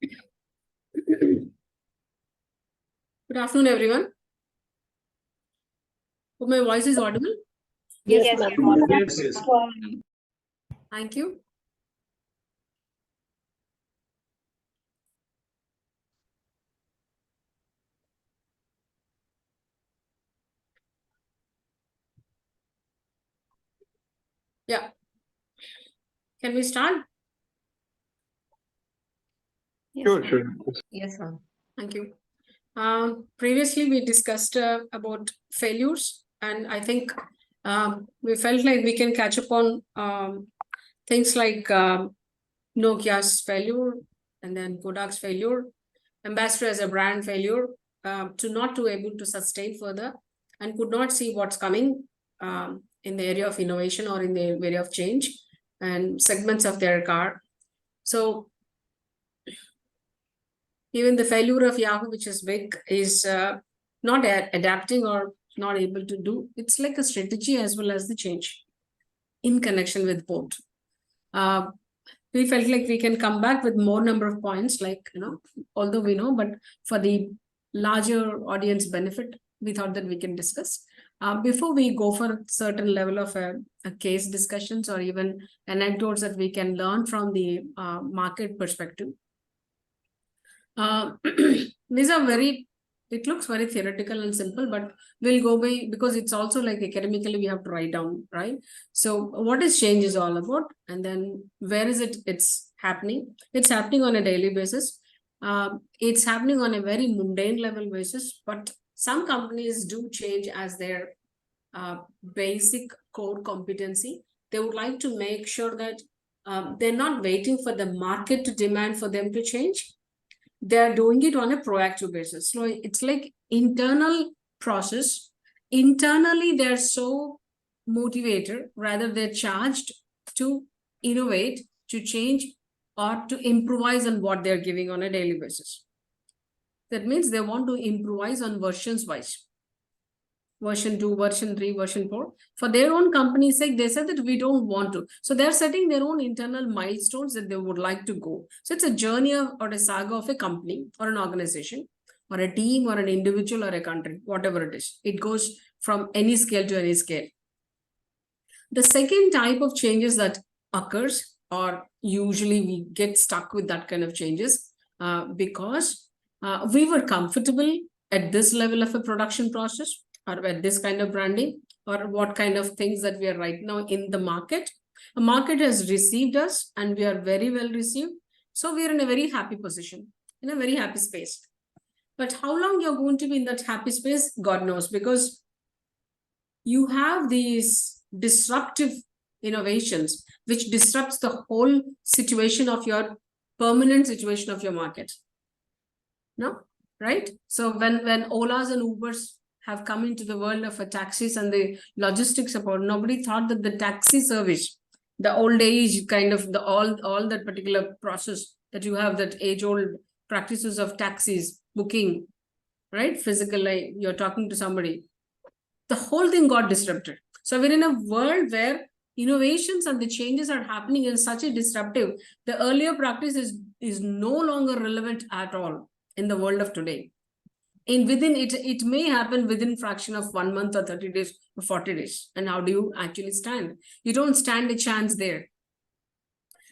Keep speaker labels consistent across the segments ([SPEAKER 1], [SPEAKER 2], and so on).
[SPEAKER 1] Good afternoon, everyone. Hope my voice is audible.
[SPEAKER 2] Yes, ma'am.
[SPEAKER 3] Yes.
[SPEAKER 1] Thank you. Yeah. Can we start?
[SPEAKER 3] Sure.
[SPEAKER 2] Yes, ma'am.
[SPEAKER 1] Thank you. Previously, we discussed about failures, and I think we felt like we can catch up on things like Nokia's failure, and then Kodak's failure, Ambassador as a brand failure, to able to sustain further, and could not see what's coming in the area of innovation or in the area of change and segments of their car. So even the failure of Yahoo, which is big, is not adapting or not able to do. It's like a strategy as well as the change in connection with both. We felt like we can come back with more number of points, like, although we know, but for the larger audience benefit, we thought that we can discuss. Before we go for a certain level of a case discussions or even anecdotes that we can learn from the market perspective. These are it looks very theoretical and simple, but we'll go by, because it's also like academically we have to write down, right? So what is change is all about, and then where is it's happening? It's happening on a daily basis. It's happening on a very mundane level basis, but some companies do change as their basic core competency. They would like to make sure that they're not waiting for the market to demand for them to change. They're doing it on a proactive basis. So it's like internal process. Internally, they're so motivated, rather they're charged to innovate, to change, or to improvise on what they're giving on a daily basis. That means they want to improvise on versions wise. Version 2, version 3, version 4. For their own company's sake, they said that we don't want to. So they're setting their own internal milestones that they would like to go. So it's a journey or a saga of a company or an organization or a team or an individual or a country, whatever it is. It goes from any scale to any scale. The second type of changes that occurs, or usually we get stuck with that kind of changes because we were comfortable at this level of a production process, or at this kind of branding, or what kind of things that we are right now in the market. The market has received us and we are very well received. So we are in a very happy position, in a very happy space. But how long you're going to be in that happy space, God knows, because you have these disruptive innovations, which disrupts the whole situation of your permanent situation of your market. No, right? So when Olas and Ubers have come into the world of taxis and the logistics support, nobody thought that the taxi service, the old age kind of all that particular process that you have, that age old practices of taxis, booking, right? Physically, you're talking to somebody. The whole thing got disrupted. So we're in a world where innovations and the changes are happening in such a disruptive. The earlier practice is no longer relevant at all in the world of today. Within it may happen within fraction of 1 month or 30 days or 40 days. And how do you actually stand? You don't stand a chance there.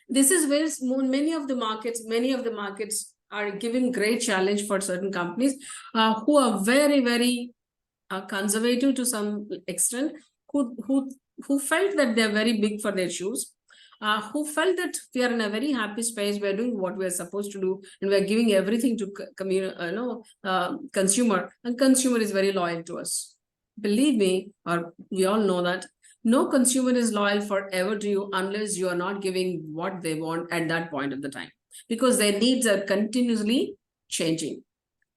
[SPEAKER 1] This is where many of the markets are giving great challenge for certain companies who are very, very conservative to some extent, who felt that they're very big for their shoes, who felt that we are in a very happy space, we're doing what we're supposed to do, and we're giving everything to consumer, and consumer is very loyal to us. Believe me, or we all know that no consumer is loyal forever to you unless you are not giving what they want at that point of the time, because their needs are continuously changing.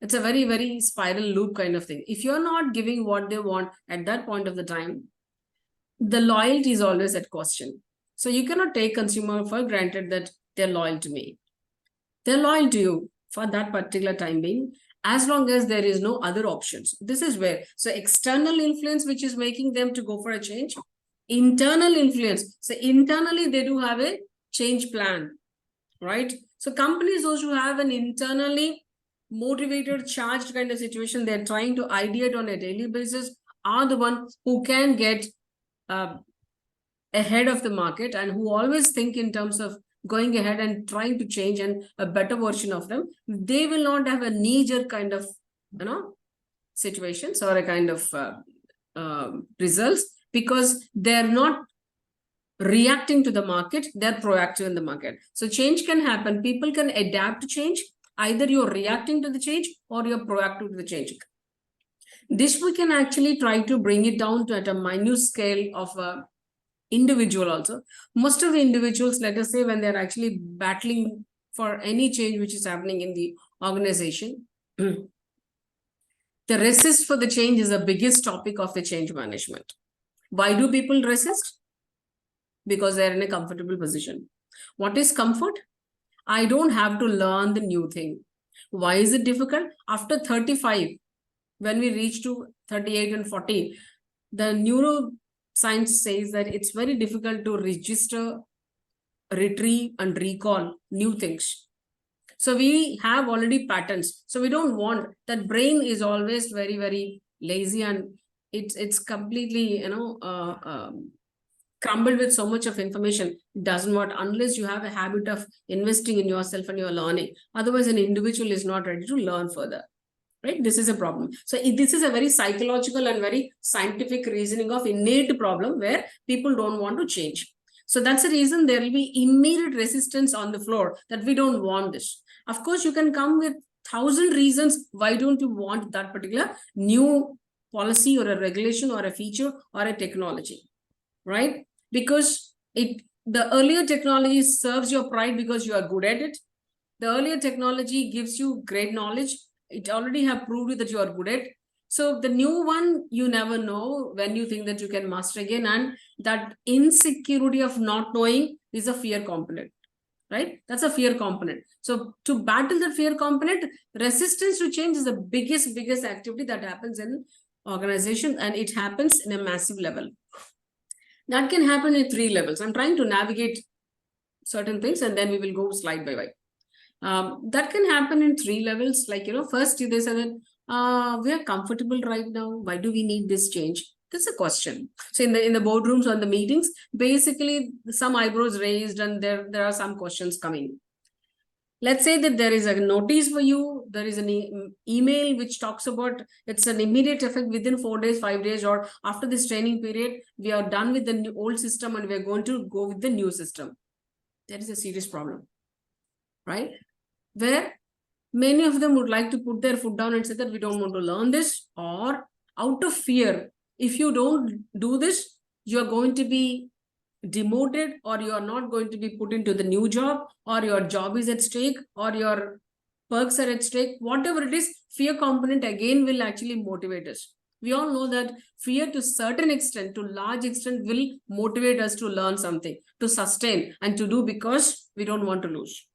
[SPEAKER 1] It's a very, very spiral loop kind of thing. If you're not giving what they want at that point of the time, the loyalty is always at question. So you cannot take consumer for granted that they're loyal to me. They're loyal to you for that particular time being, as long as there is no other options. This is where, so external influence, which is making them to go for a change, internal influence. So internally, they do have a change plan. right? So companies, those who have an internally motivated, charged kind of situation, they're trying to ideate on a daily basis, are the one who can get uh, ahead of the market and who always think in terms of going ahead and trying to change and a better version of them. They will not have a knee-jerk kind of, situations or a kind of results, because they're not reacting to the market, they're proactive in the market. So change can happen. People can adapt to change. Either you're reacting to the change or you're proactive to the change. This we can actually try to bring it down to at a minute scale of a individual also. Most of the individuals, let us say, when they're actually battling for any change which is happening in the organization, the resist for the change is the biggest topic of the change management. Why do people resist? Because they're in a comfortable position. What is comfort? I don't have to learn the new thing. Why is it difficult? After 35, when we reach to 38 and 40, the neuroscience says that it's very difficult to register, retrieve, and recall new things. So we have already patterns. So we don't want that. Brain is always very, very lazy, and it's completely, crumbled with so much of information. It doesn't want, unless you have a habit of investing in yourself and your learning. Otherwise, an individual is not ready to learn further. Right? This is a problem. So this is a very psychological and very scientific reasoning of innate problem where people don't want to change. So that's the reason there will be immediate resistance on the floor that we don't want this. Of course, you can come with 1,000 reasons why don't you want that particular new policy or a regulation or a feature or a technology, right? Because the earlier technology serves your pride because you are good at it. The earlier technology gives you great knowledge. It already have proved that you are good at. So the new one, you never know when you think that you can master again. And that insecurity of not knowing is a fear component, right? That's a fear component. So to battle the fear component, resistance to change is the biggest activity that happens in organization, and it happens in a massive level. That can happen in 3 levels. I'm trying to navigate certain things and then we will go slide by slide. That can happen in 3 levels. Like, first they said that we are comfortable right now. Why do we need this change? That's a question. So in the boardrooms or the meetings, basically some eyebrows raised and there are some questions coming. Let's say that there is a notice for you. There is an email which talks about it's an immediate effect within 4 days, 5 days, or after this training period, we are done with the old system and we're going to go with the new system. There is a serious problem, right? Where many of them would like to put their foot down and say that we don't want to learn this, or out of fear, if you don't do this, you're going to be demoted, or you are not going to be put into the new job, or your job is at stake, or your perks are at stake. Whatever it is, fear component again will actually motivate us. We all know that fear to certain extent, to large extent, will motivate us to learn something, to sustain and to do, because we don't want to lose.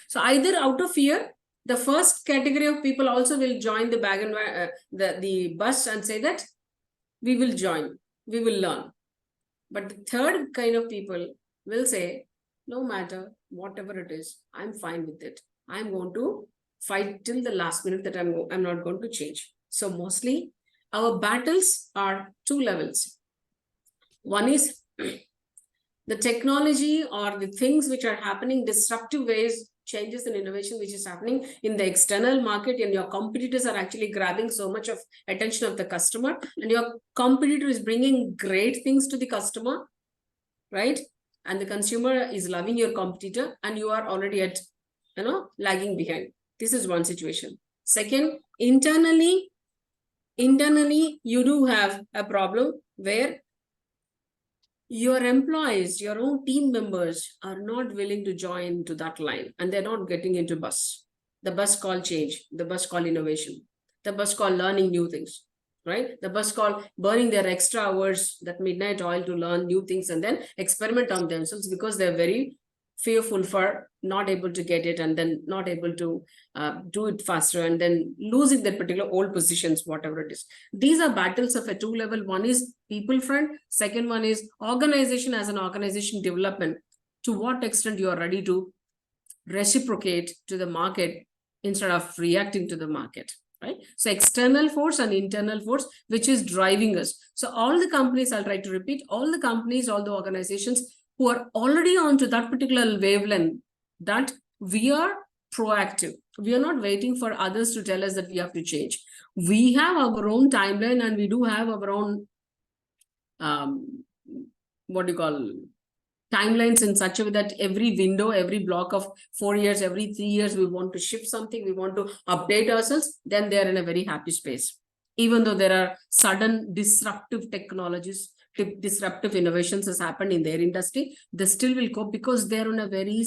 [SPEAKER 1] So either out of fear, the first category of people also will join the bag and the bus and say that we will join, we will learn. But the third kind of people will say, no matter whatever it is, I'm fine with it. I'm going to fight till the last minute that I'm not going to change. So mostly our battles are 2 levels. One is the technology or the things which are happening, disruptive ways, changes and innovation which is happening in the external market, and your competitors are actually grabbing so much of attention of the customer, and your competitor is bringing great things to the customer, right? And the consumer is loving your competitor and you are already at, lagging behind. This is one situation. Second, internally, you do have a problem where your employees, your own team members are not willing to join to that line, and they're not getting into bus. The bus called change, the bus called innovation, the bus called learning new things, right? The bus called burning their extra hours, that midnight oil, to learn new things and then experiment on themselves, because they're very fearful for not able to get it and then not able to do it faster and then losing that particular old positions, whatever it is. These are battles of a 2 level. One is people front. Second one is organization as an organization development. To what extent you are ready to reciprocate to the market instead of reacting to the market, right? So external force and internal force, which is driving us. So all the companies, I'll try to repeat, all the companies, all the organizations who are already on to that particular wavelength, that we are proactive. We are not waiting for others to tell us that we have to change. We have our own timeline, and we do have our own what do you call timelines in such a way that every window, every block of 4 years, every 3 years, we want to shift something, we want to update ourselves, then they're in a very happy space. Even though there are sudden disruptive technologies, disruptive innovations has happened in their industry, they still will cope because they're on a very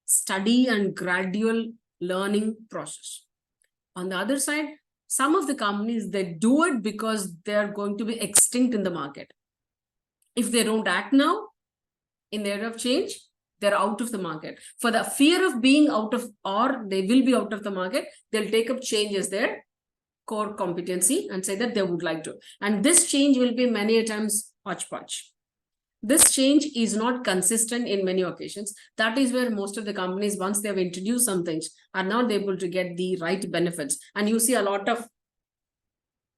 [SPEAKER 1] steady and gradual learning process. On the other side, some of the companies, they do it because they're going to be extinct in the market. If they don't act now, in the era of change, they're out of the market. For the fear of being out of, or they will be out of the market, they'll take up change as their core competency and say that they would like to. And this change will be many a times hodgepodge. This change is not consistent in many occasions. That is where most of the companies, once they have introduced some things, are not able to get the right benefits. And you see a lot of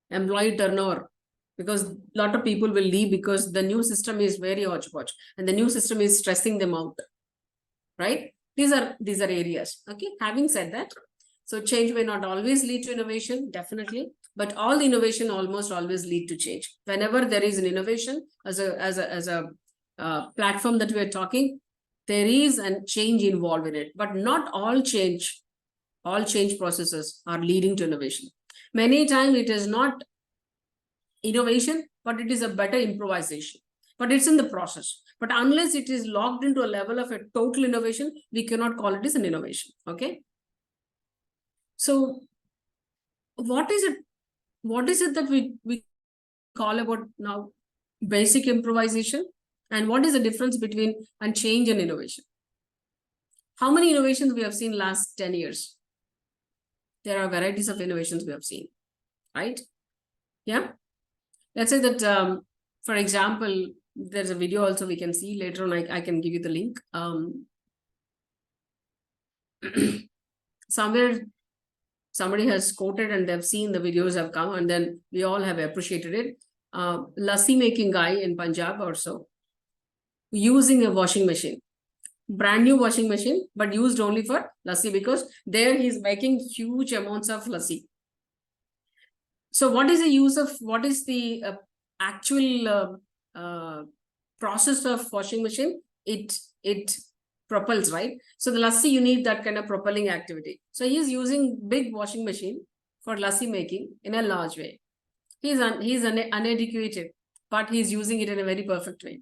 [SPEAKER 1] employee turnover, because a lot of people will leave because the new system is very hodgepodge and the new system is stressing them out, right? These are areas. Okay, having said that, so change may not always lead to innovation, definitely, but all the innovation almost always lead to change. Whenever there is an innovation as a platform that we are talking, there is a change involved in it, but not all change processes are leading to innovation. Many times it is not innovation, but it is a better improvisation, but it's in the process. But unless it is locked into a level of a total innovation, we cannot call it as an innovation. Okay, so what is it that we call about now basic improvisation, and what is the difference between and change and innovation? How many innovations we have seen last 10 years? There are varieties of innovations we have seen, right? Yeah, let's say that for example, there's a video also we can see later on. I can give you the link. Somewhere somebody has quoted and they've seen the videos have come, and then we all have appreciated it. Lassi making guy in Punjab or so, using a washing machine, brand new washing machine, but used only for lassi, because there he's making huge amounts of lassi. So what is the actual process of washing machine? It propels, right? So the lassi, you need that kind of propelling activity. So he's using big washing machine for lassi making in a large way. He's uneducated, but he's using it in a very perfect way.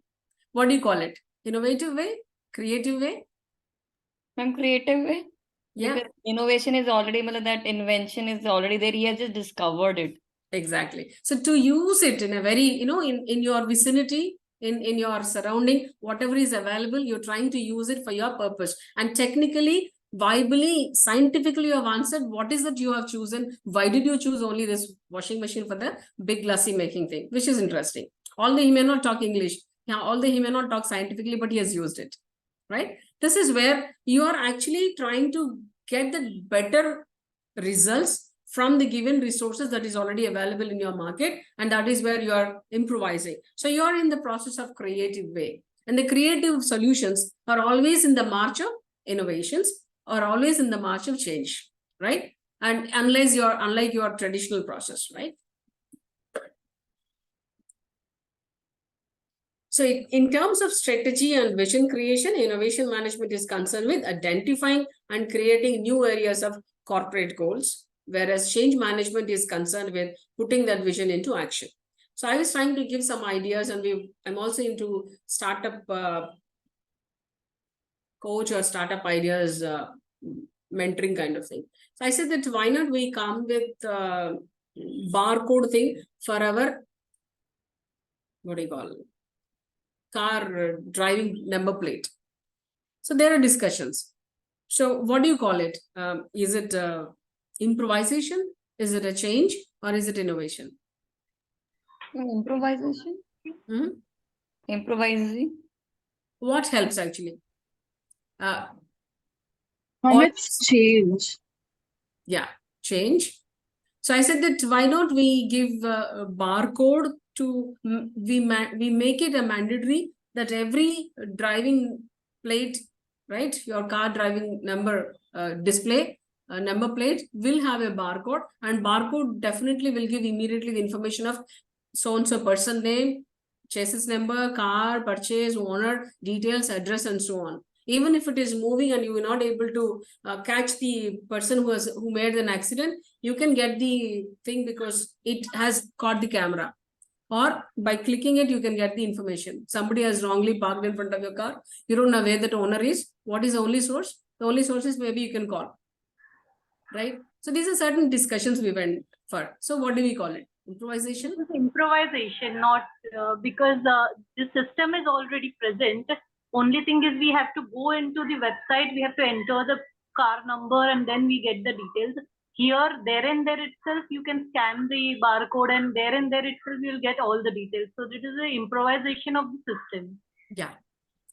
[SPEAKER 1] What do you call it? Innovative way? Creative way?
[SPEAKER 2] Some creative way.
[SPEAKER 1] Yeah.
[SPEAKER 2] Because innovation is already, that invention is already there. He has just discovered it.
[SPEAKER 1] Exactly. So to use it in a very, in your vicinity, in your surrounding, whatever is available, you're trying to use it for your purpose. And technically, viably, scientifically, you have answered what is that you have chosen. Why did you choose only this washing machine for the big lassi making thing, which is interesting. Although he may not talk English, although he may not talk scientifically, but he has used it, right? This is where you are actually trying to get the better results from the given resources that is already available in your market, and that is where you are improvising. So you are in the process of creative way, and the creative solutions are always in the march of innovations, or always in the march of change, right? And unless unlike your traditional process, right? So in terms of strategy and vision creation, innovation management is concerned with identifying and creating new areas of corporate goals, whereas change management is concerned with putting that vision into action. So I was trying to give some ideas, and I'm also into startup coach or startup ideas mentoring kind of thing. So I said that why not we come with barcode thing for our, what do you call it, car driving number plate. So there are discussions. So what do you call it? Is it improvisation? Is it a change, or is it innovation?
[SPEAKER 2] Improvisation. Improvising.
[SPEAKER 1] What helps actually?
[SPEAKER 3] It's change.
[SPEAKER 1] Yeah, change. So I said that why not we give a barcode to, we make it a mandatory that every driving plate, right, your car driving number display, number plate will have a barcode, and barcode definitely will give immediately the information of so-and-so person name, chassis number, car, purchase, owner, details, address, and so on. Even if it is moving and you are not able to catch the person who made an accident, you can get the thing because it has caught the camera. Or by clicking it, you can get the information. Somebody has wrongly parked in front of your car. You don't know where that owner is. What is the only source? The only source is maybe you can call. Right? So these are certain discussions we went for. So what do we call it? Improvisation?
[SPEAKER 4] Improvisation, not because the system is already present. Only thing is we have to go into the website, we have to enter the car number and then we get the details. Here, there and there itself, you can scan the barcode and there and there itself, you'll get all the details. So this is the improvisation of the system.
[SPEAKER 1] Yeah.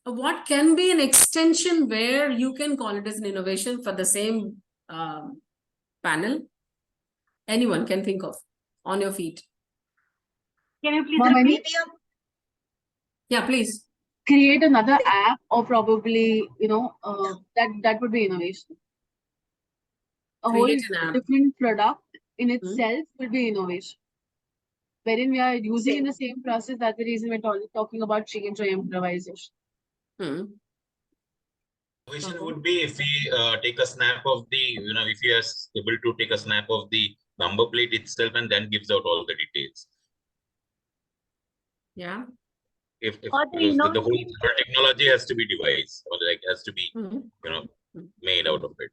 [SPEAKER 1] What can be an extension where you can call it as an innovation for the same panel? Anyone can think of on your feet.
[SPEAKER 4] Can you please repeat?
[SPEAKER 1] Yeah, please.
[SPEAKER 3] Create another app, or probably, that would be innovation. A whole
[SPEAKER 1] Create an app.
[SPEAKER 3] different product in itself will be innovation. Wherein we are using in the same process. That's the reason we're talking about change or improvisation.
[SPEAKER 5] Innovation would be if we take a snap of the, if we are able to take a snap of the number plate itself and then gives out all the details.
[SPEAKER 1] Yeah.
[SPEAKER 5] If the whole technology has to be devised, or like has to be, made out of it.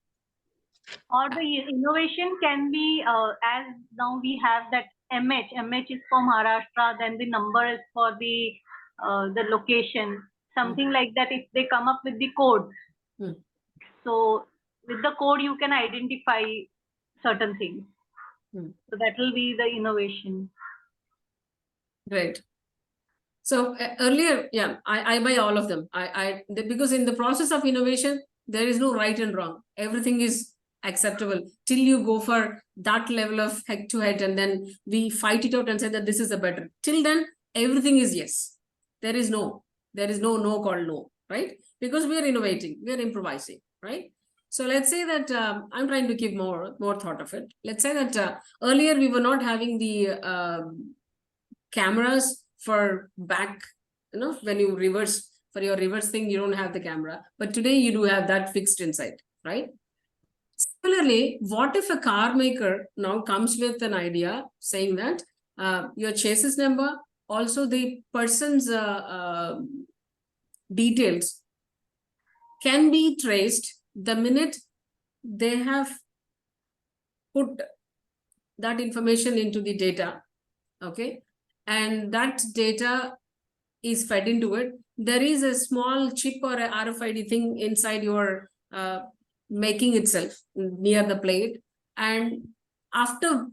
[SPEAKER 4] Or the innovation can be as now we have that MH is for Maharashtra, then the number is for the location, something like that. If they come up with the code, so with the code you can identify certain things. So that will be the innovation.
[SPEAKER 1] Great. So earlier, yeah, I buy all of them. Because in the process of innovation, there is no right and wrong. Everything is acceptable till you go for that level of head to head, and then we fight it out and say that this is the better. Till then, everything is yes. There is no no called no, right? Because we are innovating, we are improvising, right? So let's say that I'm trying to give more thought of it. Let's say that earlier we were not having the cameras for back, when you reverse, for your reverse thing, you don't have the camera. But today you do have that fixed inside, right? Similarly, what if a car maker now comes with an idea saying that your chassis number, also the person's details can be traced the minute they have put that information into the data, okay? And that data is fed into it. There is a small chip or a RFID thing inside your making itself near the plate. And after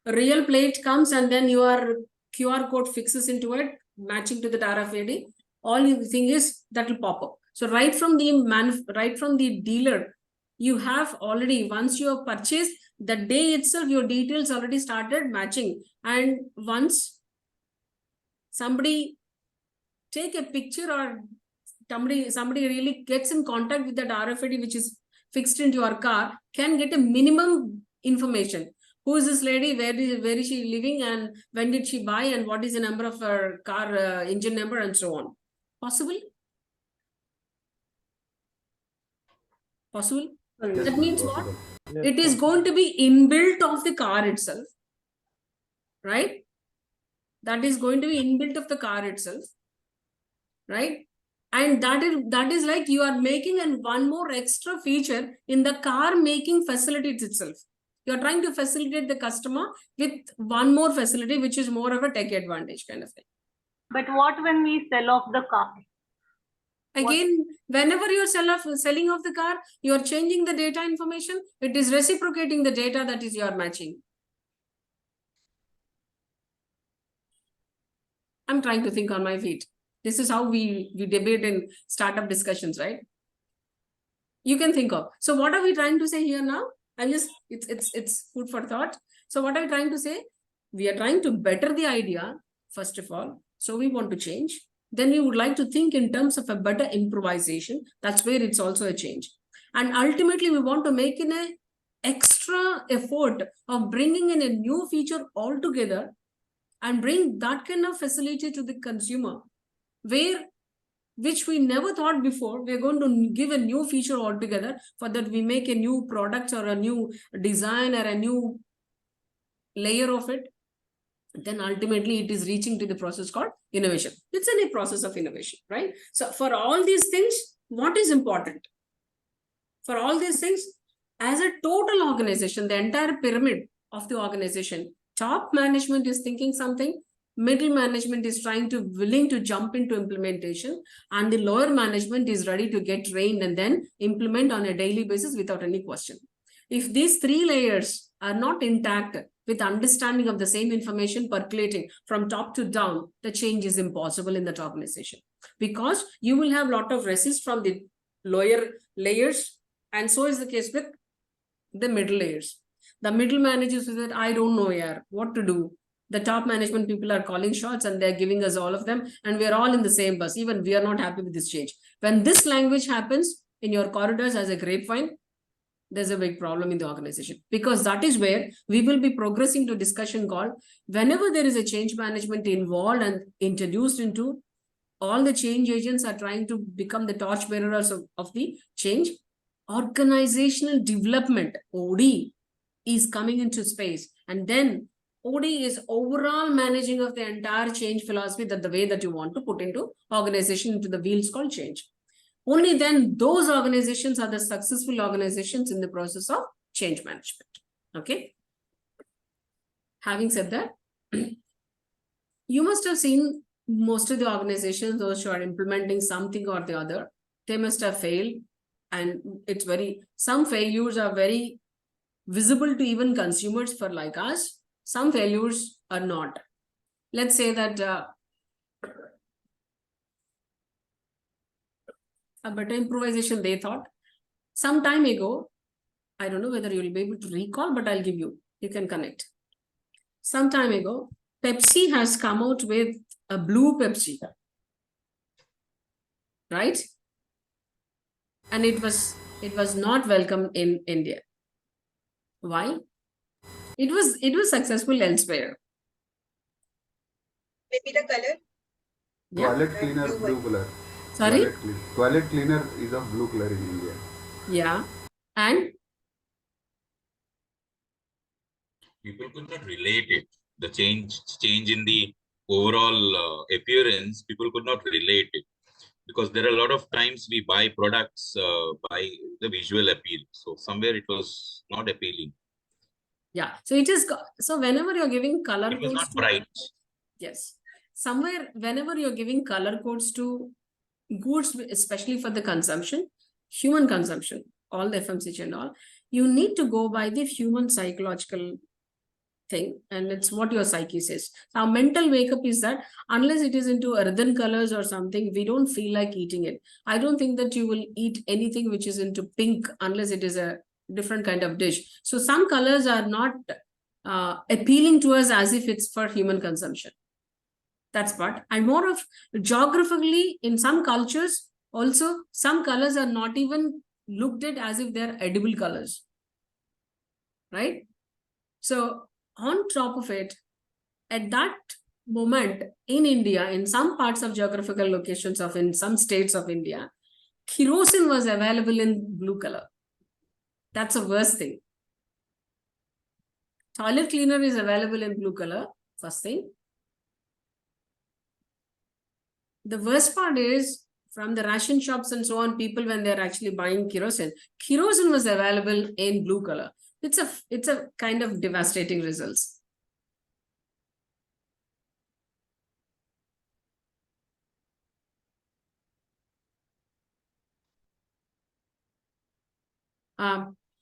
[SPEAKER 1] a real plate comes and then your QR code fixes into it, matching to the RFID, all you think is that will pop up. So right from the dealer, you have already, once you have purchased, the day itself, your details already started matching. And once somebody take a picture or somebody really gets in contact with that RFID, which is fixed into your car, can get a minimum information. Who is this lady? Where is she living? And when did she buy? And what is the number of her car engine number and so on? Possible? Possible? That means what? It is going to be inbuilt of the car itself, right? That is going to be inbuilt of the car itself, right? And that is like you are making one more extra feature in the car making facilities itself. You are trying to facilitate the customer with one more facility, which is more of a tech advantage kind of thing.
[SPEAKER 4] But what when we sell off the car?
[SPEAKER 1] Again, whenever you're selling off the car, you're changing the data information. It is reciprocating the data that is your matching. I'm trying to think on my feet. This is how we debate in startup discussions, right? You can think of. So what are we trying to say here now? I'm just, it's food for thought. So what are we trying to say? We are trying to better the idea, first of all. So we want to change. Then we would like to think in terms of a better improvisation. That's where it's also a change. And ultimately, we want to make in a extra effort of bringing in a new feature altogether and bring that kind of facility to the consumer, which we never thought before. We're going to give a new feature altogether. For that, we make a new product or a new design or a new layer of it. Then ultimately it is reaching to the process called innovation. It's in a process of innovation, right? So for all these things, what is important? For all these things, as a total organization, the entire pyramid of the organization, top management is thinking something, middle management is willing to jump into implementation, and the lower management is ready to get trained and then implement on a daily basis without any question. If these three layers are not intact with understanding of the same information percolating from top to down, the change is impossible in that organization, because you will have a lot of resist from the lower layers, and so is the case with the middle layers. The middle managers will say, I don't know what to do. The top management people are calling shots and they're giving us all of them, and we're all in the same bus. Even we are not happy with this change. When this language happens in your corridors as a grapevine, there's a big problem in the organization, because that is where we will be progressing to discussion called, whenever there is a change management involved and introduced into, all the change agents are trying to become the torch bearers of the change. Organizational development, OD, is coming into space. And then OD is overall managing of the entire change philosophy, that the way that you want to put into organization, into the wheels called change. Only then those organizations are the successful organizations in the process of change management. Okay. Having said that, you must have seen most of the organizations, those who are implementing something or the other, they must have failed. And it's some failures are very visible to even consumers for like us. Some failures are not. Let's say that a better improvisation they thought. Some time ago, I don't know whether you'll be able to recall, but I'll give you. You can connect. Some time ago, Pepsi has come out with a blue Pepsi. Right? And it was not welcome in India. Why? It was successful elsewhere.
[SPEAKER 6] Maybe the color.
[SPEAKER 1] Yeah.
[SPEAKER 7] Toilet cleaner blue color.
[SPEAKER 1] Sorry?
[SPEAKER 7] Toilet cleaner is of blue color in India.
[SPEAKER 1] Yeah. And
[SPEAKER 5] People could not relate it. The change in the overall appearance, people could not relate it, because there are a lot of times we buy products by the visual appeal. So somewhere it was not appealing.
[SPEAKER 1] yeah. So it is, so whenever you're giving color
[SPEAKER 5] It was
[SPEAKER 1] codes
[SPEAKER 5] not
[SPEAKER 1] to,
[SPEAKER 5] bright.
[SPEAKER 1] yes. Somewhere, whenever you're giving color codes to goods, especially for the consumption, human consumption, all the FMCG and all, you need to go by the human psychological thing, and it's what your psyche says. Our mental makeup is that unless it is into earthen colors or something, we don't feel like eating it. I don't think that you will eat anything which is into pink unless it is a different kind of dish. So some colors are not appealing to us as if it's for human consumption. That's part. And more of geographically, in some cultures, also some colors are not even looked at as if they're edible colors. Right? So on top of it, at that moment in India, in some parts of geographical locations of in some states of India, kerosene was available in blue color. That's the worst thing. Toilet cleaner is available in blue color, first thing. The worst part is, from the ration shops and so on, people, when they're actually buying kerosene was available in blue color. It's a kind of devastating results.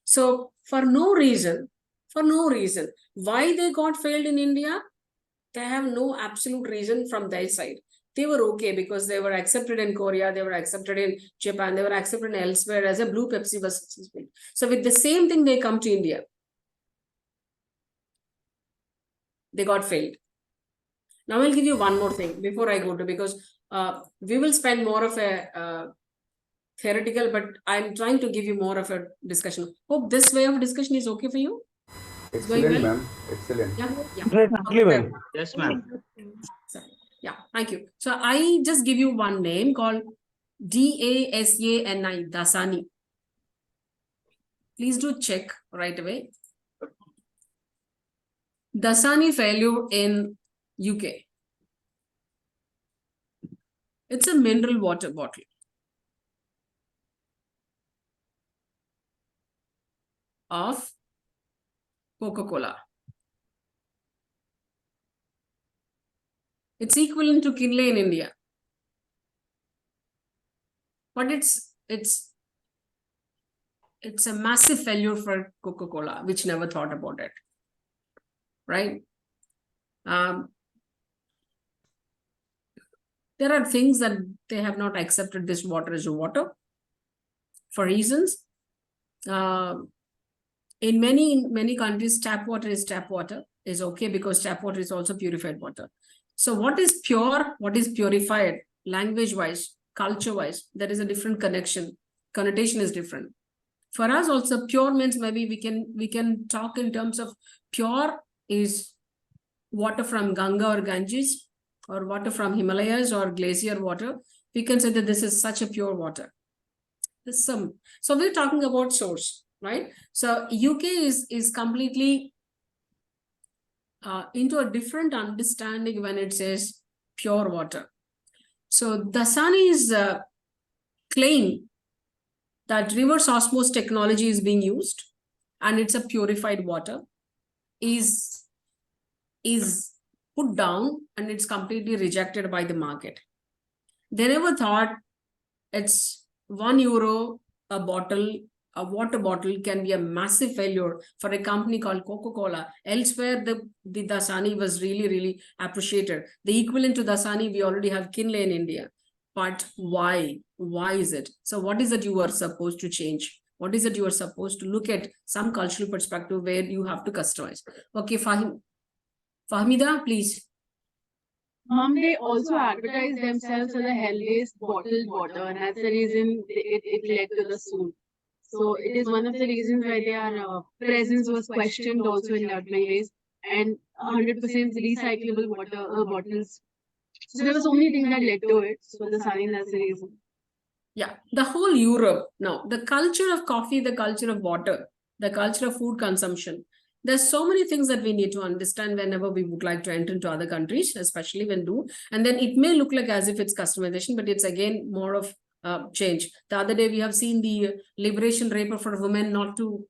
[SPEAKER 1] So for no reason, why they got failed in India, they have no absolute reason from their side. they were okay because they were accepted in Korea, they were accepted in Japan, they were accepted elsewhere as a blue Pepsi was successful. So with the same thing, they come to India. They got failed. Now I'll give you one more thing before I go to, because we will spend more of a theoretical, but I'm trying to give you more of a discussion. Hope this way of discussion is okay for you. It's going
[SPEAKER 7] Excellent,
[SPEAKER 1] well?
[SPEAKER 7] ma'am. Excellent.
[SPEAKER 1] Yeah.
[SPEAKER 6] Definitely, ma'am.
[SPEAKER 8] Yes, ma'am.
[SPEAKER 1] Yeah, thank you. So I just give you one name called DASANI, Dasani. Please do check right away. Dasani failure in UK. It's a mineral water bottle. Of Coca-Cola. It's equivalent to Kinley in India. But it's a massive failure for Coca-Cola, which never thought about it. Right? There are things that they have not accepted this water as a water for reasons. In many countries, tap water is okay because tap water is also purified water. So what is pure, what is purified, language-wise, culture-wise, there is a different connotation is different. For us also, pure means maybe we can talk in terms of pure is water from Ganga or Ganges, or water from Himalayas or glacier water. We can say that this is such a pure water. So we're talking about source, right? So UK is completely into a different understanding when it says pure water. So Dasani's claim that reverse osmosis technology is being used and it's a purified water is put down and it's completely rejected by the market. They never thought it's €1 a bottle, a water bottle can be a massive failure for a company called Coca-Cola. Elsewhere, the Dasani was really, really appreciated. The equivalent to Dasani, we already have Kinley in India. But why? Why is it? So what is it you are supposed to change? What is it you are supposed to look at some cultural perspective where you have to customize? Okay, Fahmida, please.
[SPEAKER 3] They also advertise themselves as a hell-based bottled water, and that's the reason it led to the suit. So it is one of the reasons why their presence was questioned also in that ways, and 100% recyclable water bottles. So there were so many things that led to it. So the sign, that's the reason.
[SPEAKER 1] Yeah, the whole Europe. Now, the culture of coffee, the culture of water, the culture of food consumption. There's so many things that we need to understand whenever we would like to enter into other countries, especially when do. And then it may look like as if it's customization, but it's again more of change. The other day we have seen the liberation paper for women not to,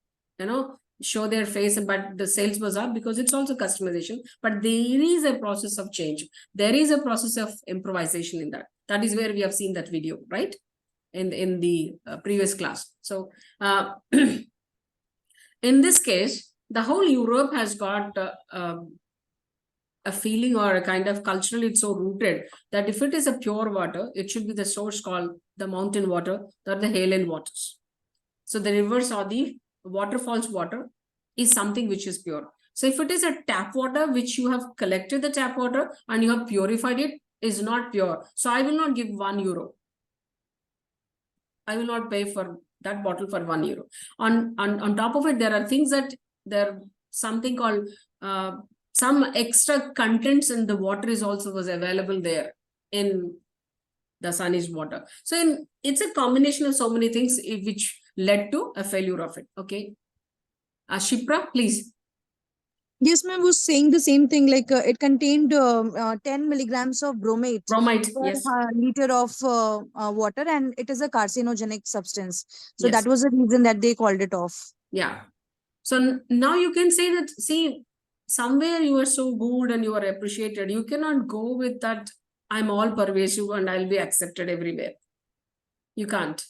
[SPEAKER 1] show their face, but the sales was up because it's also customization. But there is a process of change. There is a process of improvisation in that. That is where we have seen that video, right? In the previous class. So in this case, the whole Europe has got a feeling or a kind of culturally it's so rooted that if it is a pure water, it should be the source called the mountain water or the Highland waters. So the rivers or the waterfalls water is something which is pure. So if it is a tap water which you have collected the tap water and you have purified it, is not pure. So I will not give €1. I will not pay for that bottle for €1. On top of it, there are things that there something called some extra contents in the water is also was available there in the Dasani's water. So it's a combination of so many things which led to a failure of it. Okay. Shipra, please.
[SPEAKER 9] Yes, ma'am, was saying the same thing. Like it contained 10 milligrams of bromate
[SPEAKER 1] Bromide,
[SPEAKER 9] per
[SPEAKER 1] yes.
[SPEAKER 9] liter of water, and it is a carcinogenic substance. So
[SPEAKER 1] Yes.
[SPEAKER 9] that was the reason that they called it off.
[SPEAKER 1] Yeah. So now you can say that, see, somewhere you are so good and you are appreciated. You cannot go with that, I'm all pervasive and I'll be accepted everywhere. You can't,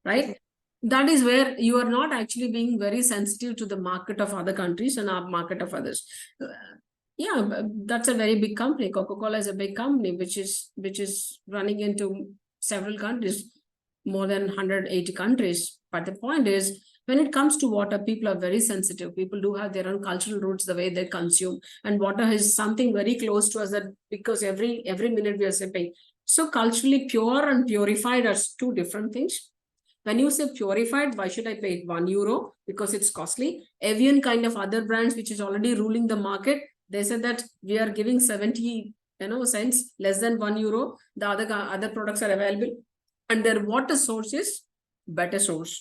[SPEAKER 1] right? That is where you are not actually being very sensitive to the market of other countries and our market of others. Yeah, that's a very big company. Coca-Cola is a big company, which is running into several countries, more than 180 countries. But the point is, when it comes to water, people are very sensitive. People do have their own cultural roots, the way they consume, and water is something very close to us. That because every minute we are sipping. So culturally, pure and purified are two different things. When you say purified, why should I pay €1? Because it's costly. Evian kind of other brands, which is already ruling the market, they said that we are giving 70 cents, less than €1. The other products are available, and their water source is better source,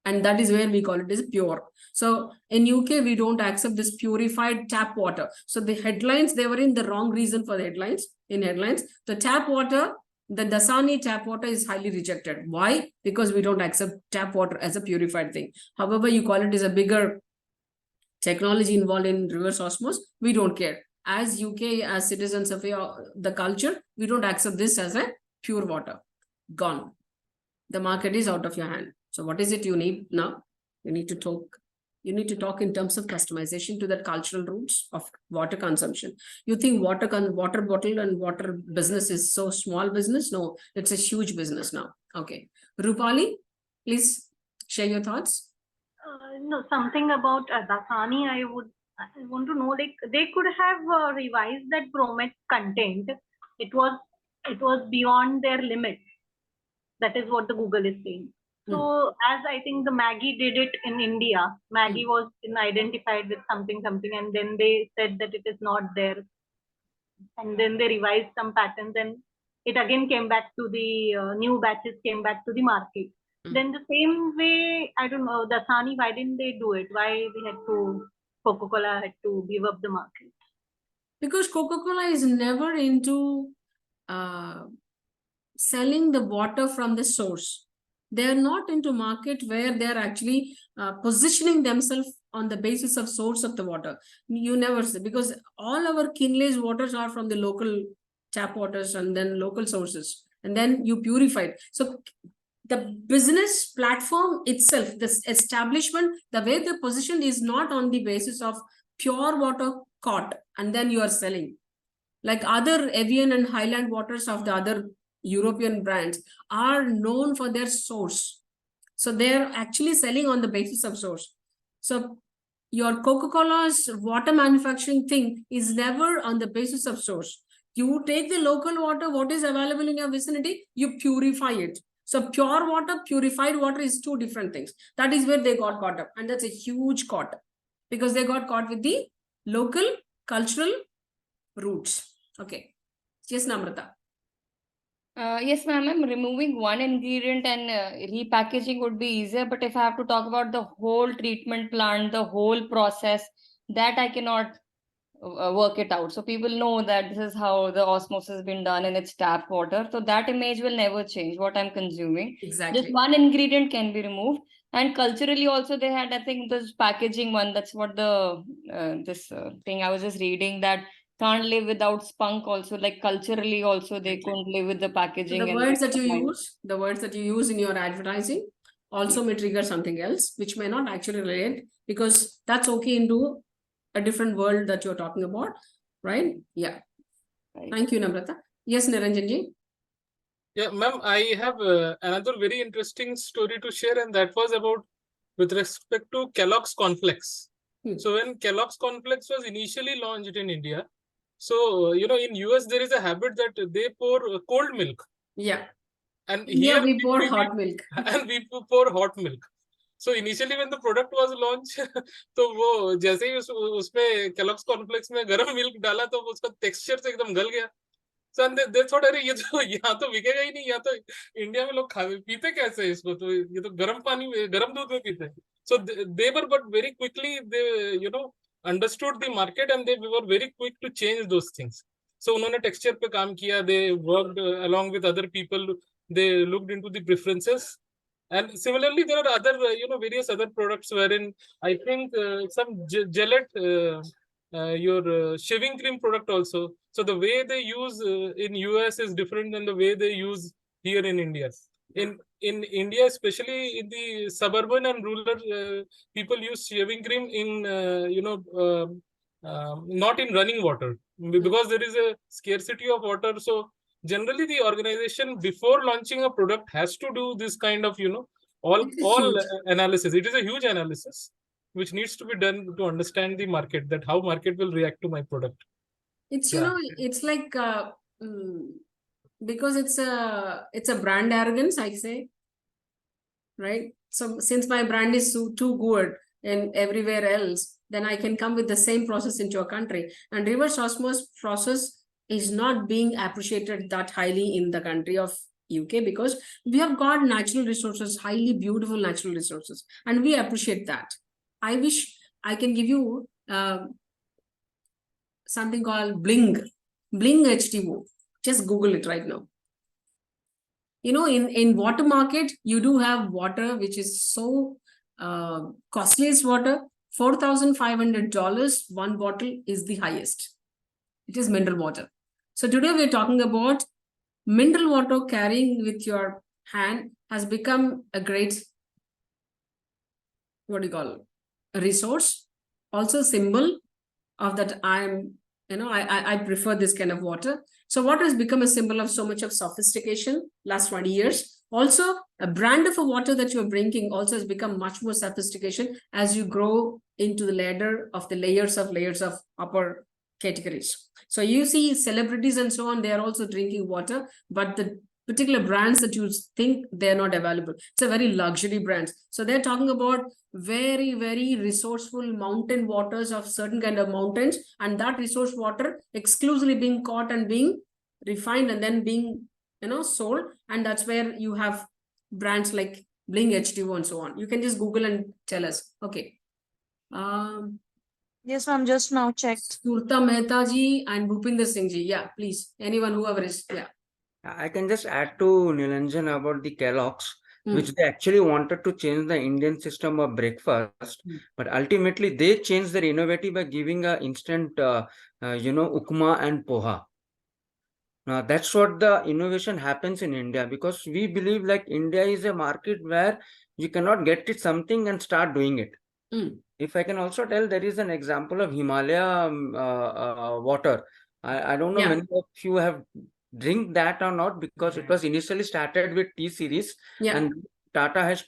[SPEAKER 1] and that is where we call it is pure. So in UK we don't accept this purified tap water. So the headlines, they were in the wrong reason for the headlines. In headlines, the tap water, the Dasani tap water is highly rejected. Why? Because we don't accept tap water as a purified thing. However you call it is a bigger technology involved in reverse osmosis, we don't care. As UK, as citizens of the culture, we don't accept this as a pure water. Gone. The market is out of your hand. So what is it you need now? You need to talk. You need to talk in terms of customization to that cultural roots of water consumption. You think water bottle and water business is so small business? No, it's a huge business now. Okay. Rupali, please share your thoughts.
[SPEAKER 4] No, something about Dasani, I want to know, like they could have revised that bromate content. It was beyond their limits. That is what the Google is saying. So as I think the Maggie did it in India, Maggie was identified with something, and then they said that it is not there. And then they revised some patterns, and it again came back to the new batches came back to the market. Then the same way, I don't know, Dasani, why didn't they do it? Why Coca-Cola had to give up the market?
[SPEAKER 1] Because Coca-Cola is never into selling the water from the source. They are not into market where they are actually positioning themselves on the basis of source of the water. You never see, because all our Kinley's waters are from the local tap waters and then local sources, and then you purify it. So the business platform itself, this establishment, the way they positioned is not on the basis of pure water caught and then you are selling. Like other Evian and Highland waters of the other European brands are known for their source. So they're actually selling on the basis of source. So your Coca-Cola's water manufacturing thing is never on the basis of source. You take the local water, what is available in your vicinity, you purify it. So pure water, purified water is two different things. That is where they got caught up. And that's a huge caught because they got caught with the local cultural roots. Okay. Yes, Namrata.
[SPEAKER 2] Yes, ma'am. I'm removing one ingredient and repackaging would be easier. But if I have to talk about the whole treatment plant, the whole process, that I cannot work it out. So people know that this is how the osmosis has been done and it's tap water. So that image will never change what I'm consuming.
[SPEAKER 1] Exactly.
[SPEAKER 2] Just one ingredient can be removed. And culturally also they had, I think, this packaging one. That's what the this thing I was just reading, that can't live without spunk also. Like culturally also they couldn't live with the packaging.
[SPEAKER 1] The words that you use in your advertising also may trigger something else, which may not actually relate, because that's okay into a different world that you're talking about, right? Yeah.
[SPEAKER 2] Right.
[SPEAKER 1] Thank you, Namrata. Yes, Niranjanji.
[SPEAKER 6] Yeah, ma'am, I have another very interesting story to share, and that was about with respect to Kellogg's Cornflakes. So when Kellogg's Cornflakes was initially launched in India, so in US there is a habit that they pour cold milk.
[SPEAKER 1] Yeah.
[SPEAKER 6] And
[SPEAKER 1] here we pour hot milk.
[SPEAKER 6] And we pour hot milk. So initially when the product was launched, तो वो जैसे ही उसमें Kellogg's Cornflakes में गरम milk डाला तो उसका texture से एकदम गल गया. So they thought, अरे ये तो यहाँ तो बिकेगा ही नहीं, यहाँ तो इंडिया में लोग पीते कैसे इसको, तो ये तो गरम दूध में पीते. So they were, but very quickly they understood the market and they were very quick to change those things. So उन्होंने टेक्सचर पे काम किया, they worked along with other people, they looked into the preferences. And similarly, there are other, various other products wherein I think some Gillette, your shaving cream product also. So the way they use in US is different than the way they use here in India. In India, especially in the suburban and rural, people use shaving cream in, not in running water, because there is a scarcity of water. So generally the organization before launching a product has to do this kind of, all
[SPEAKER 1] It is huge.
[SPEAKER 6] analysis. It is a huge analysis which needs to be done to understand the market, that how market will react to my product.
[SPEAKER 1] It's,
[SPEAKER 6] Yeah.
[SPEAKER 1] it's like, because it's a brand arrogance, I say, right? So since my brand is too good and everywhere else, then I can come with the same process into a country. And reverse osmosis process is not being appreciated that highly in the country of UK, because we have got natural resources, highly beautiful natural resources, and we appreciate that. I wish I can give you something called Bling H2O. Just Google it right now. In water market, you do have water which is so costliest water. $4,500 one bottle is the highest. It is mineral water. So today we're talking about mineral water. Carrying with your hand has become a great, what do you call it, a resource, also symbol of that I prefer this kind of water. So water has become a symbol of so much of sophistication last 20 years. Also, a brand of a water that you're drinking also has become much more sophistication as you grow into the ladder of the layers of upper categories. So you see celebrities and so on, they are also drinking water, but the particular brands that you think they're not available. It's a very luxury brands. So they're talking about very, very resourceful mountain waters of certain kind of mountains, and that resource water exclusively being caught and being refined and then being sold. And that's where you have brands like Bling H2O and so on. You can just Google and tell us. Okay.
[SPEAKER 9] Yes, ma'am, just now checked.
[SPEAKER 1] Surta Mehta ji and Bhupinder Singh ji. Yeah, please. Anyone, whoever is. Yeah.
[SPEAKER 8] I can just add to Nilanjan about the Kellogg's,
[SPEAKER 1] Hmm.
[SPEAKER 8] which they actually wanted to change the Indian system of breakfast, but ultimately they changed their innovative by giving a instant, upma and poha. Now that's what the innovation happens in India, because we believe like India is a market where you cannot get it something and start doing it. If I can also tell, there is an example of Himalaya water. I don't know
[SPEAKER 1] Yeah.
[SPEAKER 8] many of you have drink that or not, because it was initially started with T series,
[SPEAKER 1] Yeah.
[SPEAKER 8] and Tata has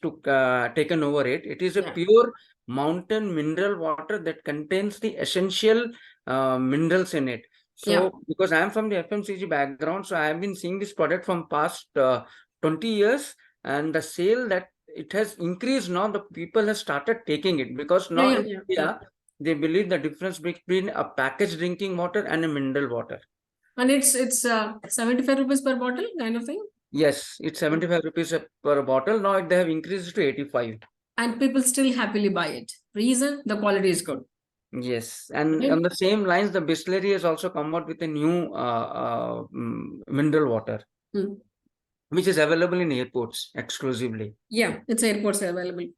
[SPEAKER 8] taken over it. It is a
[SPEAKER 1] Yeah.
[SPEAKER 8] pure mountain mineral water that contains the essential minerals in it. So
[SPEAKER 1] Yeah.
[SPEAKER 8] because I am from the FMCG background, so I have been seeing this product from past 20 years, and the sale that it has increased now, the people have started taking it, because now in India, they believe the difference between a packaged drinking water and a mineral water.
[SPEAKER 1] And it's 75 rupees per bottle kind of thing.
[SPEAKER 8] Yes, it's 75 rupees per bottle. Now they have increased to 85.
[SPEAKER 1] And people still happily buy it. Reason, the quality is good.
[SPEAKER 8] Yes, and
[SPEAKER 1] Right.
[SPEAKER 8] on the same lines, the Bisleri has also come out with a new mineral water, which is available in airports exclusively.
[SPEAKER 1] Yeah, it's airports available.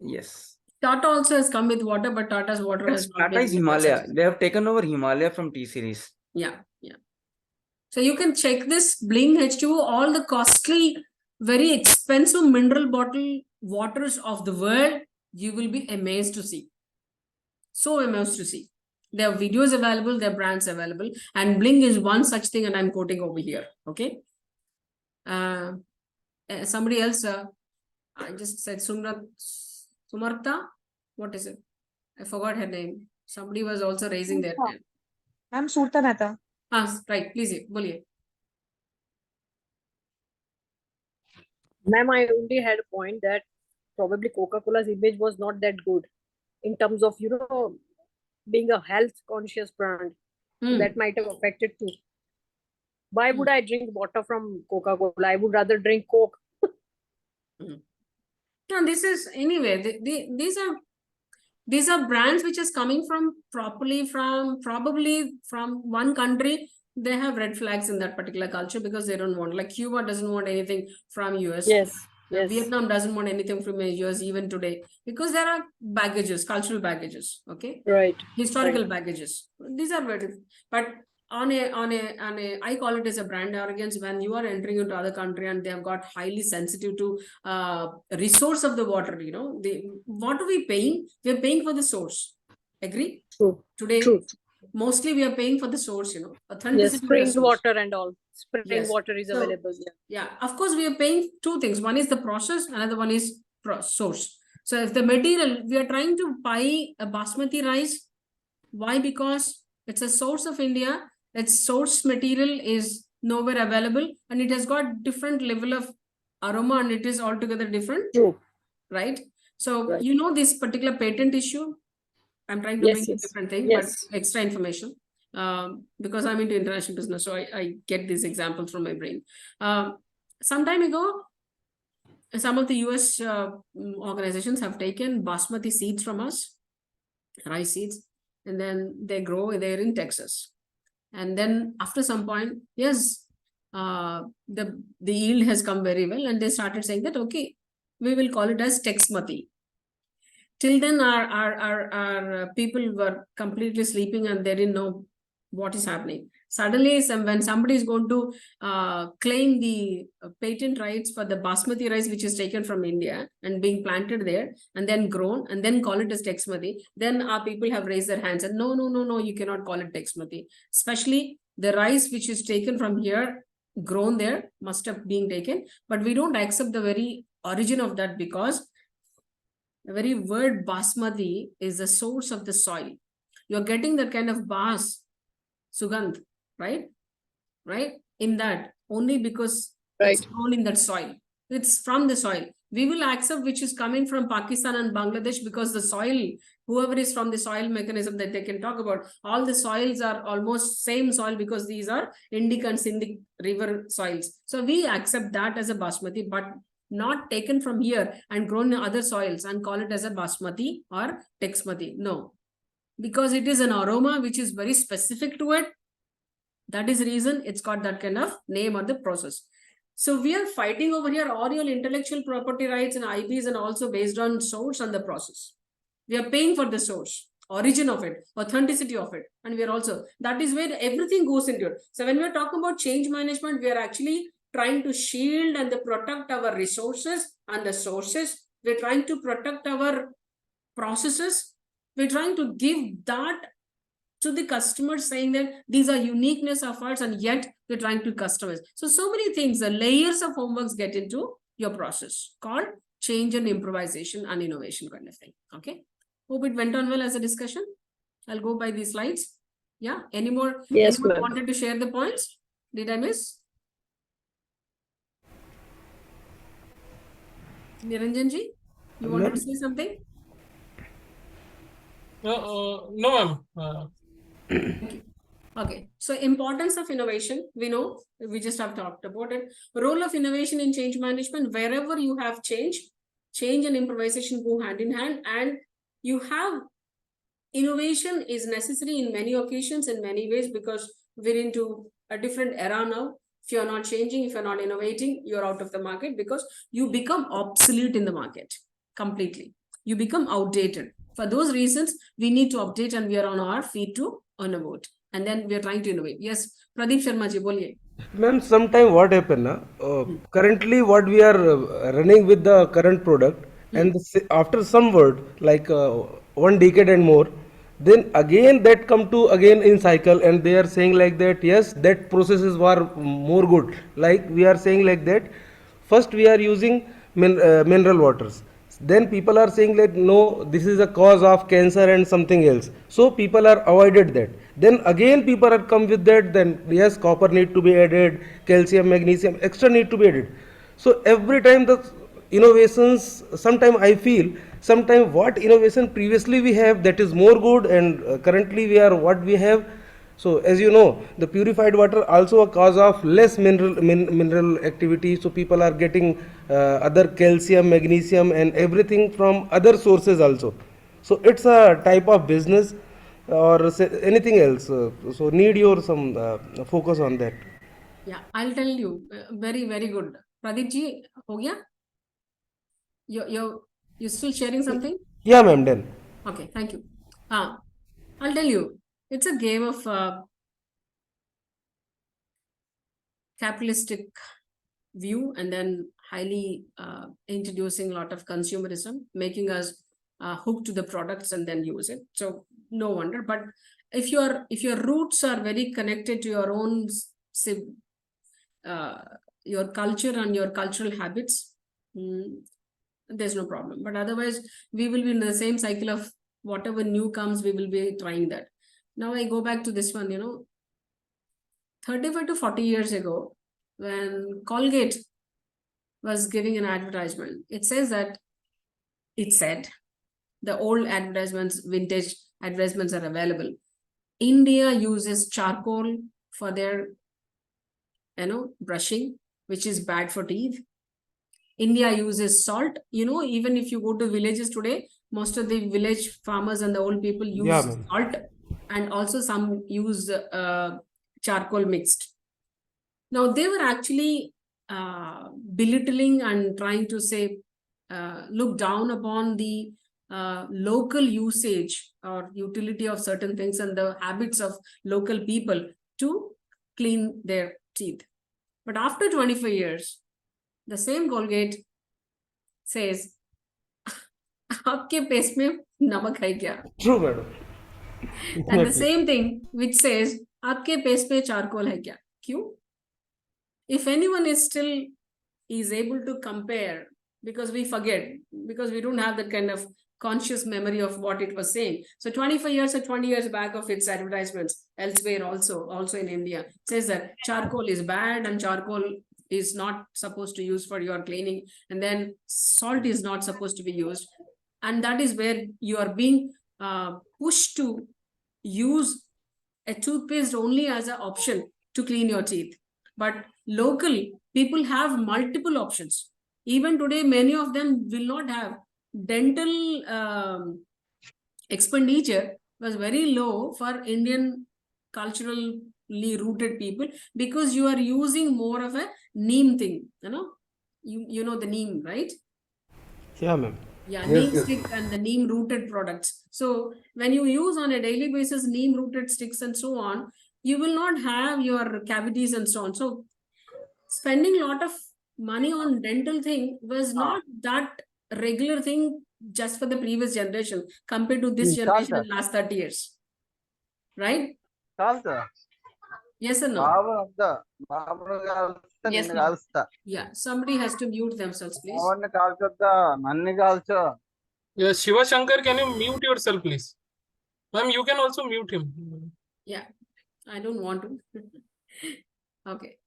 [SPEAKER 8] Yes.
[SPEAKER 1] Tata also has come with water, but Tata's water has not
[SPEAKER 8] Tata
[SPEAKER 1] been
[SPEAKER 8] is Himalaya. They have taken over Himalaya from T series.
[SPEAKER 1] Yeah, yeah. So you can check this Bling H2O, all the costly, very expensive mineral bottle waters of the world. You will be amazed to see. So amazed to see. There are videos available, there are brands available, and Bling is one such thing, and I'm quoting over here. Okay. Somebody else, I just said Sumartha. What is it? I forgot her name. Somebody was also raising their hand.
[SPEAKER 9] I'm Surta Mehta.
[SPEAKER 1] Right. Please, boliye.
[SPEAKER 10] Ma'am, I only had a point that probably Coca-Cola's image was not that good in terms of, being a health conscious brand. So that might have affected too. Why would I drink water from Coca-Cola? I would rather drink Coke.
[SPEAKER 1] No, this is anyway. These are brands which is coming from probably from one country. They have red flags in that particular culture because they don't want, like Cuba doesn't want anything from US.
[SPEAKER 10] Yes.
[SPEAKER 1] Vietnam doesn't want anything from US even today, because there are baggages, cultural baggages. Okay.
[SPEAKER 10] Right.
[SPEAKER 1] Historical baggages. These are very, but on a I call it as a brand arrogance when you are entering into other country and they have got highly sensitive to resource of the water. What are we paying? We're paying for the source. Agree?
[SPEAKER 10] True.
[SPEAKER 1] Today,
[SPEAKER 10] True.
[SPEAKER 1] mostly we are paying for the source,
[SPEAKER 10] Yes,
[SPEAKER 1] authenticity of the
[SPEAKER 10] spring
[SPEAKER 1] source.
[SPEAKER 10] water and all. Spring
[SPEAKER 1] Yes.
[SPEAKER 10] water is
[SPEAKER 1] So,
[SPEAKER 10] available. Yeah.
[SPEAKER 1] yeah, of course, we are paying two things. One is the process, another one is source. So if the material, we are trying to buy a basmati rice. Why? Because it's a source of India. Its source material is nowhere available and it has got different level of aroma and it is altogether different.
[SPEAKER 10] True.
[SPEAKER 1] Right? So,
[SPEAKER 10] Right.
[SPEAKER 1] this particular patent issue, I'm trying to bring a different thing,
[SPEAKER 10] Yes.
[SPEAKER 1] but extra information. Because I'm into international business, so I get these examples from my brain. Some time ago, some of the US organizations have taken basmati seeds from us, rice seeds, and then they grow there in Texas. And then after some point, yes, the yield has come very well, and they started saying that, okay, we will call it as Texmati. Till then, our people were completely sleeping and they didn't know what is happening. Suddenly, when somebody is going to claim the patent rights for the basmati rice, which is taken from India and being planted there and then grown and then call it as Texmati, then our people have raised their hands and no, you cannot call it Texmati. Especially the rice which is taken from here, grown there, must have been taken, but we don't accept the very origin of that because the very word basmati is the source of the soil. You're getting that kind of sugandh, right? Right? In that, only because it's grown in that soil. It's from the soil. We will accept which is coming from Pakistan and Bangladesh because the soil, whoever is from the soil mechanism that they can talk about, all the soils are almost same soil because these are Indic and Sindhic river soils. So we accept that as a basmati, but not taken from here and grown in other soils and call it as a basmati or texmati. No, because it is an aroma which is very specific to it. That is the reason it's got that kind of name or the process. So we are fighting over here all your intellectual property rights and IPs and also based on source and the process. We are paying for the source, origin of it, authenticity of it. And we are also, that is where everything goes into it. So when we are talking about change management, we are actually trying to shield and protect our resources and the sources. We're trying to protect our processes. We're trying to give that to the customers, saying that these are uniqueness of ours and yet we're trying to customize. So many things, the layers of homeworks get into your process called change and improvisation and innovation kind of thing. Okay. Hope it went on well as a discussion. I'll go by these slides. Yeah. Any more?
[SPEAKER 10] Yes,
[SPEAKER 1] anyone
[SPEAKER 10] ma'am.
[SPEAKER 1] wanted to share the points? Did I miss? Niranjanji, you wanted to say something?
[SPEAKER 6] No, ma'am.
[SPEAKER 1] Okay, so importance of innovation, we know, we just have talked about it. Role of innovation in change management, wherever you have change and improvisation go hand in hand, and you have innovation is necessary in many occasions, in many ways, because we're into a different era now. If you're not changing, if you're not innovating, you're out of the market because you become obsolete in the market completely. You become outdated. For those reasons, we need to update and we are on our feet to innovate. And then we are trying to innovate. Yes, Pradeep Sharma ji, boliye.
[SPEAKER 11] Ma'am, sometime what happen na? Currently, what we are running with the current product, and after some word like 1 decade and more, then again that come to again in cycle, and they are saying like that. Yes, that processes were more good. Like we are saying like that. First, we are using mineral waters. Then people are saying like no, this is a cause of cancer and something else. So people are avoided that. Then again people are come with that. Then yes, copper need to be added, calcium, magnesium, extra need to be added. So every time the innovations, sometime I feel, sometime what innovation previously we have that is more good, and currently we are what we have. So as you know, the purified water also a cause of less mineral activity. So people are getting other calcium, magnesium, and everything from other sources also. So it's a type of business or anything else. So need your some focus on that.
[SPEAKER 1] Yeah, I'll tell you. Very, very good. Pradeep ji, ho gaya? You're still sharing something?
[SPEAKER 11] Yeah, ma'am, done.
[SPEAKER 1] Okay, thank you. I'll tell you. It's a game of capitalistic view and then highly introducing a lot of consumerism, making us hooked to the products and then use it. So no wonder. But if your roots are very connected to your own your culture and your cultural habits, there's no problem. But otherwise, we will be in the same cycle of whatever new comes, we will be trying that. Now I go back to this one, 35 to 40 years ago, when Colgate was giving an advertisement, it said the old advertisements, vintage advertisements are available. India uses charcoal for their, brushing, which is bad for teeth. India uses salt. Even if you go to villages today, most of the village farmers and the old people use
[SPEAKER 11] Yeah, ma'am.
[SPEAKER 1] salt, and also some use charcoal mixed. Now, they were actually belittling and trying to say, look down upon the local usage or utility of certain things and the habits of local people to clean their teeth. But after 25 years, the same Colgate says, आपके paste में नमक है क्या?
[SPEAKER 11] True, madam.
[SPEAKER 1] And the same thing which says, आपके paste में charcoal है क्या? क्यों? If anyone is still able to compare, because we forget, because we don't have that kind of conscious memory of what it was saying. So 25 years or 20 years back of its advertisements elsewhere also in India, says that charcoal is bad and charcoal is not supposed to use for your cleaning, and then salt is not supposed to be used. And that is where you are being pushed to use a toothpaste only as an option to clean your teeth. But local people have multiple options. Even today, many of them will not have dental expenditure was very low for Indian culturally rooted people, because you are using more of a neem thing, you know the neem, right?
[SPEAKER 11] Yeah, ma'am.
[SPEAKER 1] Yeah,
[SPEAKER 7] Yes,
[SPEAKER 1] neem
[SPEAKER 7] yes.
[SPEAKER 1] stick and the neem rooted products. So when you use on a daily basis neem rooted sticks and so on, you will not have your cavities and so on. So spending a lot of money on dental thing was not that regular thing just for the previous generation compared to this generation in last 30 years. Right? Yes or no? Yes, ma'am. Yeah, somebody has to mute themselves, please.
[SPEAKER 6] Yeah, Shiva Shankar, can you mute yourself, please? Ma'am, you can also mute him.
[SPEAKER 1] Yeah, I don't want to. Okay.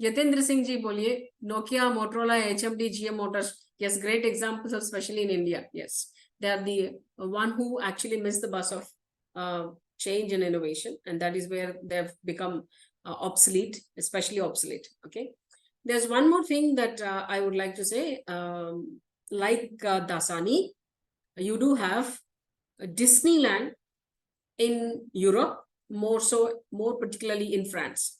[SPEAKER 1] Yatendra Singh ji, boliye. Nokia, Motorola, HMD, GM Motors. Yes, great examples, especially in India. Yes, they are the one who actually missed the bus of change and innovation, and that is where they've become obsolete, especially obsolete. Okay. There's one more thing that I would like to say. Like Dasani, you do have Disneyland in Europe, more particularly in France.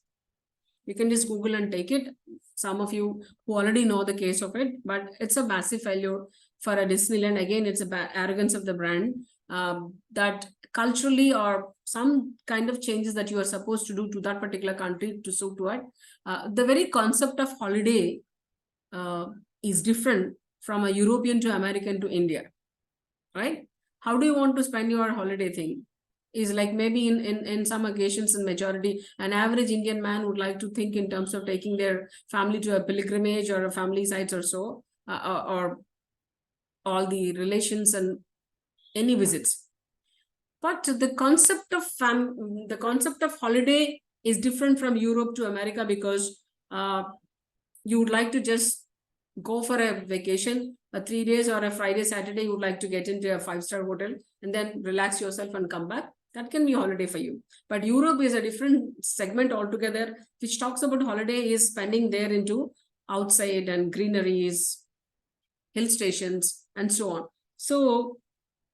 [SPEAKER 1] You can just Google and take it. Some of you who already know the case of it, but it's a massive failure for a Disneyland. Again, it's arrogance of the brand, that culturally or some kind of changes that you are supposed to do to that particular country to suit to it. The very concept of holiday is different from a European to American to India, right? How do you want to spend your holiday thing? Is like maybe in some occasions, in majority, an average Indian man would like to think in terms of taking their family to a pilgrimage or a family sites or so, or all the relations and any visits. But the concept of holiday is different from Europe to America, because you would like to just go for a vacation, a 3 days or a Friday, Saturday, you would like to get into a 5-star hotel and then relax yourself and come back. That can be holiday for you. But Europe is a different segment altogether, which talks about holiday is spending there into outside and greeneries, hill stations, and so on. So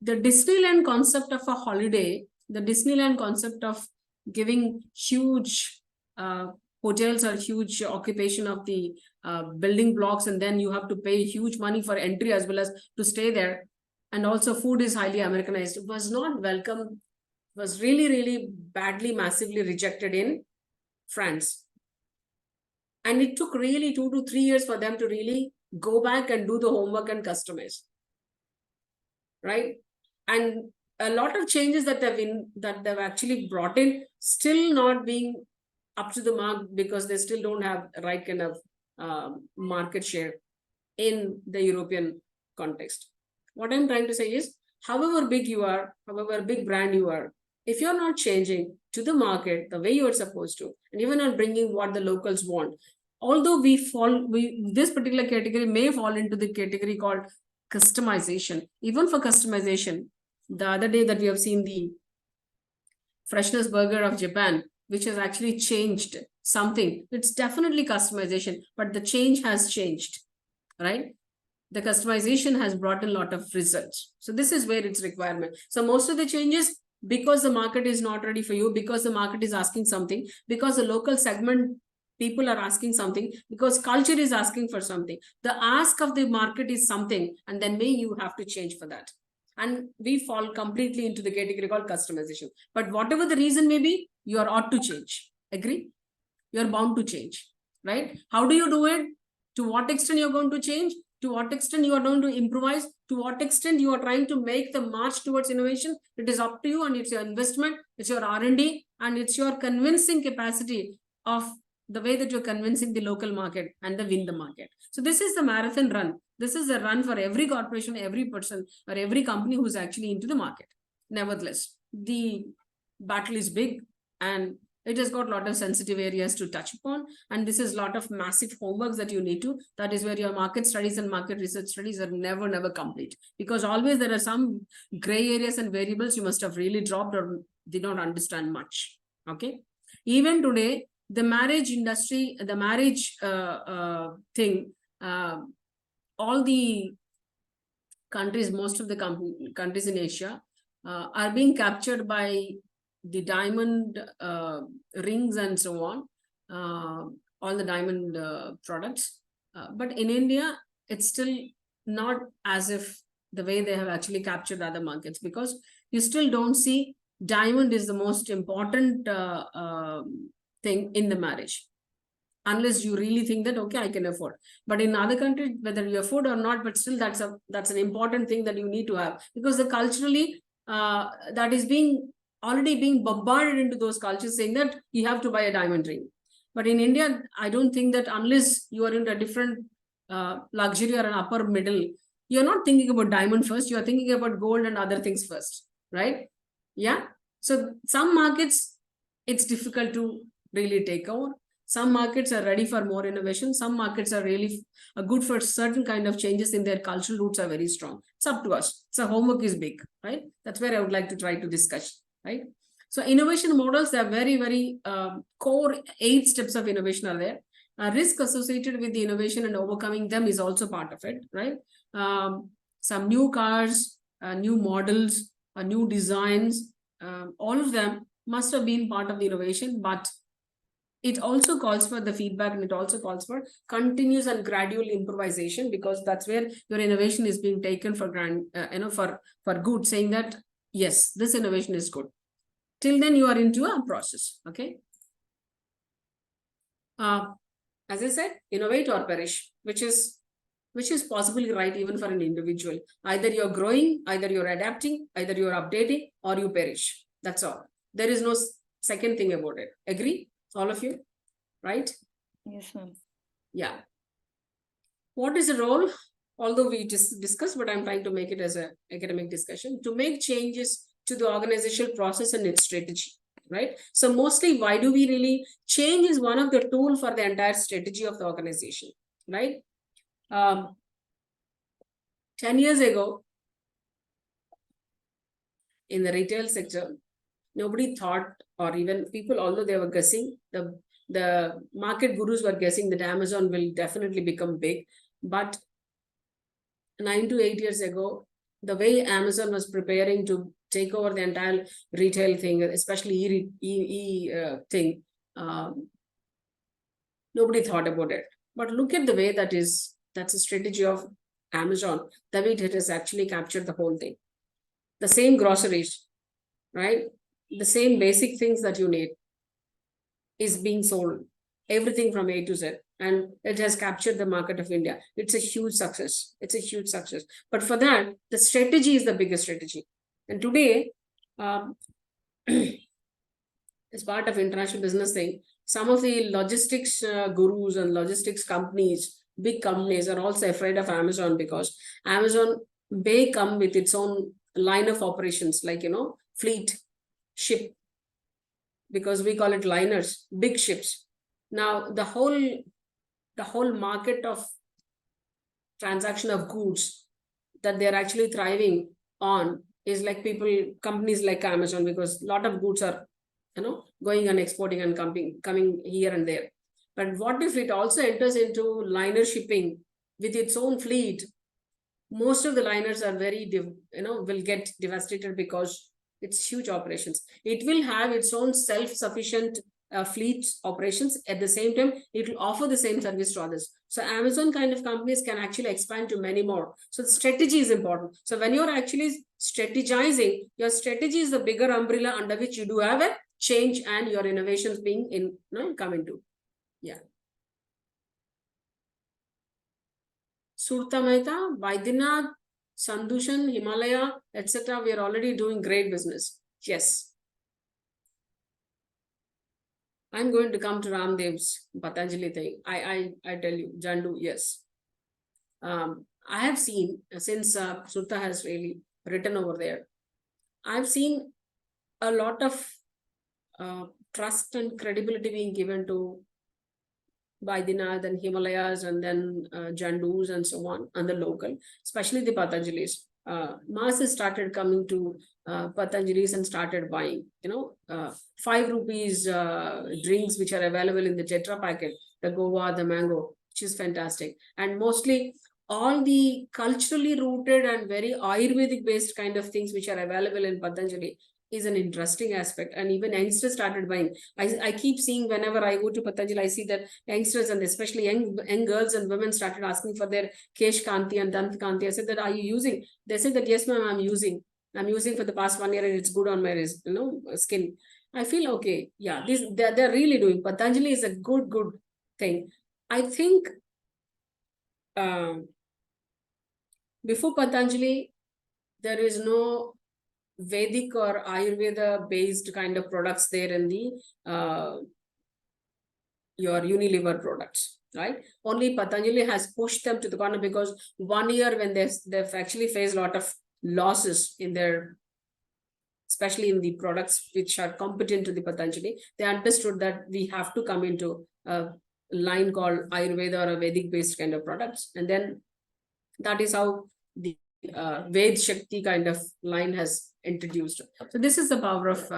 [SPEAKER 1] the Disneyland concept of a holiday, the Disneyland concept of giving huge hotels or huge occupation of the building blocks, and then you have to pay huge money for entry as well as to stay there, and also food is highly Americanized, was not welcome, was really, really badly, massively rejected in France. And it took really 2 to 3 years for them to really go back and do the homework and customize. right? And a lot of changes that they've actually brought in still not being up to the mark because they still don't have the right kind of market share in the European context. What I'm trying to say is, however big you are, however big brand you are, if you're not changing to the market the way you're supposed to, and even not bringing what the locals want, although this particular category may fall into the category called customization. Even for customization, the other day that we have seen the freshness burger of Japan, which has actually changed something. It's definitely customization, but the change has changed, right? The customization has brought a lot of results. So this is where it's requirement. So most of the changes, because the market is not ready for you, because the market is asking something, because the local segment people are asking something, because culture is asking for something. The ask of the market is something, and then you have to change for that. And we fall completely into the category called customization. But whatever the reason may be, you are ought to change. Agree? You're bound to change, right? How do you do it? To what extent you're going to change? To what extent you are going to improvise? To what extent you are trying to make the march towards innovation? It is up to you, and it's your investment, it's your R&D, and it's your convincing capacity of the way that you're convincing the local market and the win the market. So this is the marathon run. This is a run for every corporation, every person, or every company who's actually into the market. Nevertheless, the battle is big, and it has got a lot of sensitive areas to touch upon. And this is a lot of massive homeworks that you need to. That is where your market studies and market research studies are never complete. Because always there are some gray areas and variables you must have really dropped or did not understand much. Okay. Even today, the marriage industry, the marriage thing, all the countries, most of the countries in Asia are being captured by the diamond rings and so on, all the diamond products. But in India, it's still not as if the way they have actually captured other markets, because you still don't see diamond is the most important thing in the marriage. Unless you really think that, okay, I can afford. But in other countries, whether you afford or not, but still that's an important thing that you need to have, because the culturally that is already being bombarded into those cultures saying that you have to buy a diamond ring. But in India, I don't think that unless you are in a different luxury or an upper middle, you're not thinking about diamond first, you're thinking about gold and other things first, right? Yeah. So some markets, it's difficult to really take over. Some markets are ready for more innovation. Some markets are really good for certain kind of changes in their cultural roots are very strong. It's up to us. So homework is big, right? That's where I would like to try to discuss, right? So innovation models, they are very core 8 steps of innovation are there. Risk associated with the innovation and overcoming them is also part of it, right? Some new cars, new models, new designs, all of them must have been part of the innovation, but it also calls for the feedback, and it also calls for continuous and gradual improvisation, because that's where your innovation is being taken for for good, saying that, yes, this innovation is good. Till then, you are into a process, okay? As I said, innovate or perish, which is possibly right even for an individual. Either you're growing, either you're adapting, either you're updating, or you perish. That's all. There is no second thing about it. Agree? All of you, right?
[SPEAKER 2] Yes, ma'am.
[SPEAKER 1] Yeah. What is the role? Although we just discussed, but I'm trying to make it as an academic discussion, to make changes to the organizational process and its strategy, right? So mostly, why do we really change is one of the tools for the entire strategy of the organization, right? 10 years ago, in the retail sector, nobody thought, or even people, although they were guessing, the market gurus were guessing that Amazon will definitely become big. But 9 to 8 years ago, the way Amazon was preparing to take over the entire retail thing, especially thing, nobody thought about it. But look at the way that's a strategy of Amazon, the way it has actually captured the whole thing. The same groceries, right? The same basic things that you need is being sold. Everything from A to Z. and it has captured the market of India. It's a huge success. It's a huge success. But for that, the strategy is the biggest strategy. And today, as part of international business thing, some of the logistics gurus and logistics companies, big companies, are also afraid of Amazon, because Amazon may come with its own line of operations, like, fleet, ship, because we call it liners, big ships. Now the whole market of transaction of goods that they're actually thriving on is like companies like Amazon, because a lot of goods are going and exporting and coming here and there. But what if it also enters into liner shipping with its own fleet? Most of the liners are will get devastated, because it's huge operations. It will have its own self-sufficient fleet operations. At the same time, it will offer the same service to others. So Amazon kind of companies can actually expand to many more. So the strategy is important. So when you're actually strategizing, your strategy is the bigger umbrella under which you do have a change and your innovations being come into. Yeah. Surta Mehta, Vaidinath, Sandushan, Himalaya, etc. We are already doing great business. Yes. I'm going to come to Ramdev's Patanjali thing. I tell you, Jandu, yes. I have seen, since Surta has really written over there, I've seen a lot of trust and credibility being given to Vaidinath and Himalayas, and then Jandus and so on, and the local, especially the Patanjalis. Masses started coming to Patanjalis and started buying, 5 rupees drinks which are available in the Tetra packet, the Goa, the mango, which is fantastic. And mostly all the culturally rooted and very Ayurvedic based kind of things which are available in Patanjali is an interesting aspect. And even youngsters started buying. I keep seeing, whenever I go to Patanjali, I see that youngsters, and especially young girls and women, started asking for their Kesh Kanti and Dant Kanti. I said that, are you using? They said that, yes, ma'am, I'm using for the past 1 year, and it's good on my skin. I feel okay. Yeah, they're really doing. Patanjali is a good thing. I think before Patanjali, there is no Vedic or Ayurveda based kind of products there in the your Unilever products, right? Only Patanjali has pushed them to the corner, because 1 year when they've actually faced a lot of losses in their, especially in the products which are competent to the Patanjali, they understood that we have to come into a line called Ayurveda or a Vedic based kind of products. And then that is how the Ved Shakti kind of line has introduced. So this is the power of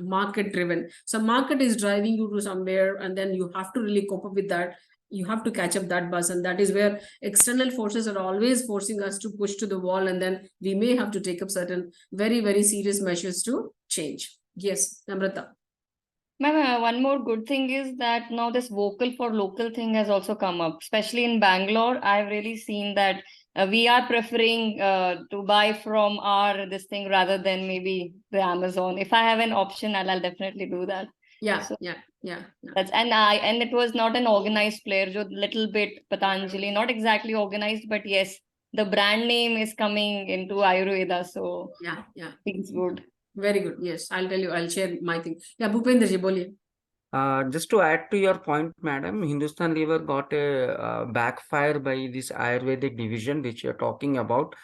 [SPEAKER 1] market driven. So market is driving you to somewhere, and then you have to really cope up with that. You have to catch up that bus, and that is where external forces are always forcing us to push to the wall, and then we may have to take up certain very, very serious measures to change. Yes, Namrata.
[SPEAKER 2] Ma'am, one more good thing is that now this vocal for local thing has also come up, especially in Bangalore. I've really seen that we are preferring to buy from this thing rather than maybe the Amazon. If I have an option, I'll definitely do that.
[SPEAKER 1] Yeah,
[SPEAKER 2] So
[SPEAKER 1] yeah.
[SPEAKER 2] that's and it was not an organized player, so little bit Patanjali, not exactly organized, but yes, the brand name is coming into Ayurveda, so
[SPEAKER 1] yeah.
[SPEAKER 2] things good.
[SPEAKER 1] Very good. Yes, I'll tell you. I'll share my thing. Yeah, Bhupendra ji, boliye.
[SPEAKER 8] Just to add to your point, madam, Hindustan Lever got a backfire by this Ayurvedic division which you're talking about.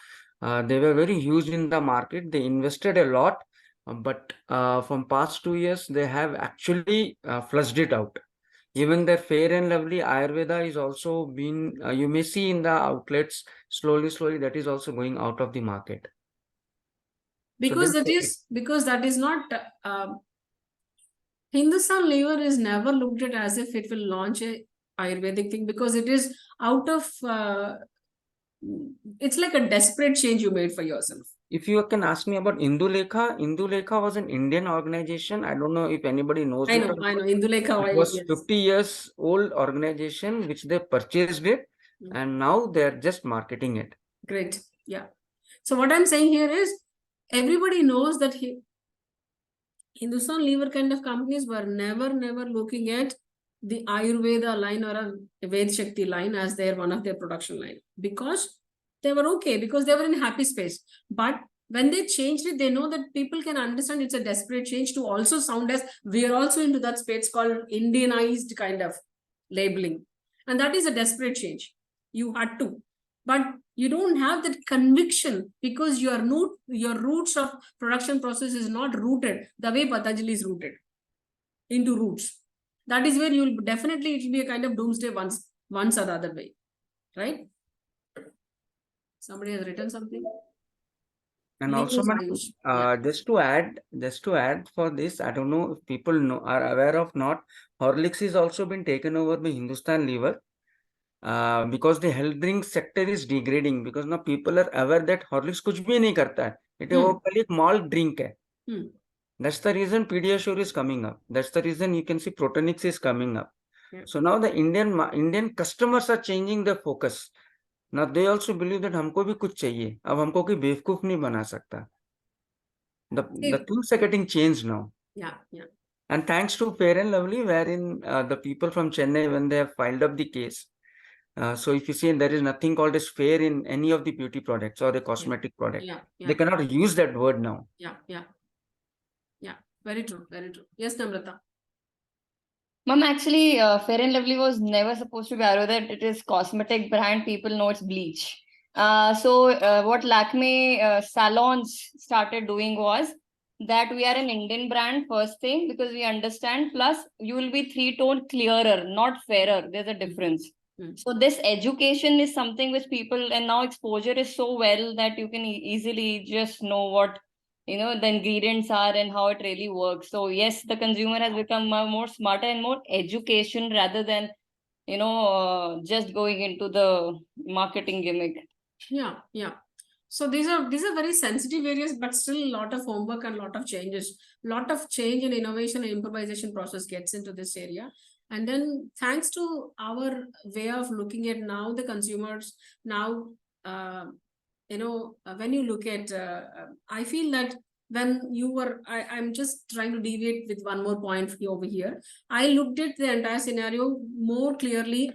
[SPEAKER 8] They were very huge in the market. They invested a lot, but from past 2 years, they have actually flushed it out. Even their Fair and Lovely Ayurveda is also been, you may see in the outlets slowly, that is also going out of the market.
[SPEAKER 1] Because that is not Hindustan Lever is never looked at as if it will launch a Ayurvedic thing, because it is out of it's like a desperate change you made for yourself.
[SPEAKER 8] If you can ask me about Indulekha was an Indian organization. I don't know if anybody knows.
[SPEAKER 1] I know. Indulekha
[SPEAKER 8] It was
[SPEAKER 1] yes.
[SPEAKER 8] 50 years old organization which they purchased it, and now they're just marketing it.
[SPEAKER 1] Great. Yeah. So what I'm saying here is, everybody knows that Hindustan Lever kind of companies were never looking at the Ayurveda line or a Ved Shakti line as their one of their production line, because they were okay, because they were in happy space. But when they changed it, they know that people can understand it's a desperate change to also sound as we are also into that space called Indianized kind of labeling. And that is a desperate change. You had to. But you don't have that conviction because your roots of production process is not rooted the way Patanjali is rooted into roots. That is where you'll definitely, it will be a kind of doomsday once or the other way, right? Somebody has written something.
[SPEAKER 8] And
[SPEAKER 1] Leave
[SPEAKER 8] also,
[SPEAKER 1] us,
[SPEAKER 8] madam,
[SPEAKER 1] Ayush. Yeah.
[SPEAKER 8] just to add for this, I don't know if people know are aware of not. Horlicks is also been taken over by Hindustan Lever, because the health drink sector is degrading. Because now people are aware that Horlicks कुछ भी नहीं करता है. It is only एक malt drink है. That's the reason Pediasure is coming up. That's the reason you can see Protonix is coming up.
[SPEAKER 1] Yeah.
[SPEAKER 8] So now the Indian customers are changing their focus. Now they also believe that हमको भी कुछ चाहिए. अब हमको कोई बेवकूफ नहीं बना सकता. The things are getting changed now.
[SPEAKER 1] Yeah, yeah.
[SPEAKER 8] And thanks to Fair and Lovely, wherein the people from Chennai, when they have filed up the case, so if you see, there is nothing called as fair in any of the beauty products or the cosmetic product.
[SPEAKER 1] Yeah, yeah.
[SPEAKER 8] They cannot use that word now.
[SPEAKER 1] Yeah, yeah. Yeah, very true, very true. Yes, Namrata.
[SPEAKER 2] Ma'am, actually, Fair and Lovely was never supposed to be Ayurveda. It is cosmetic brand. People know it's bleach. So what Lakme salons started doing was that we are an Indian brand, first thing, because we understand. Plus, you will be 3-tone clearer, not fairer. There's a difference. So this education is something which people, and now exposure is so well that you can easily just know what the ingredients are and how it really works. So yes, the consumer has become more smarter and more education rather than just going into the marketing gimmick.
[SPEAKER 1] Yeah, yeah. So these are very sensitive areas, but still a lot of homework and a lot of changes. Lot of change in innovation and improvisation process gets into this area. And then thanks to our way of looking at now the consumers, now when you look at, I feel that when you were, I'm just trying to deviate with one more point over here. I looked at the entire scenario more clearly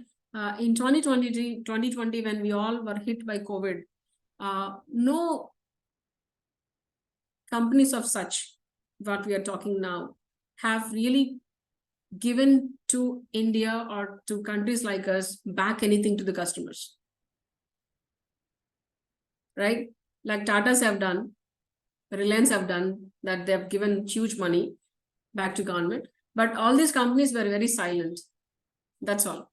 [SPEAKER 1] in 2020, when we all were hit by COVID. No companies of such, what we are talking now, have really given to India or to countries like us back anything to the customers. Right? Like Tata's have done, Reliance have done, that they have given huge money back to government. But all these companies were very silent. That's all.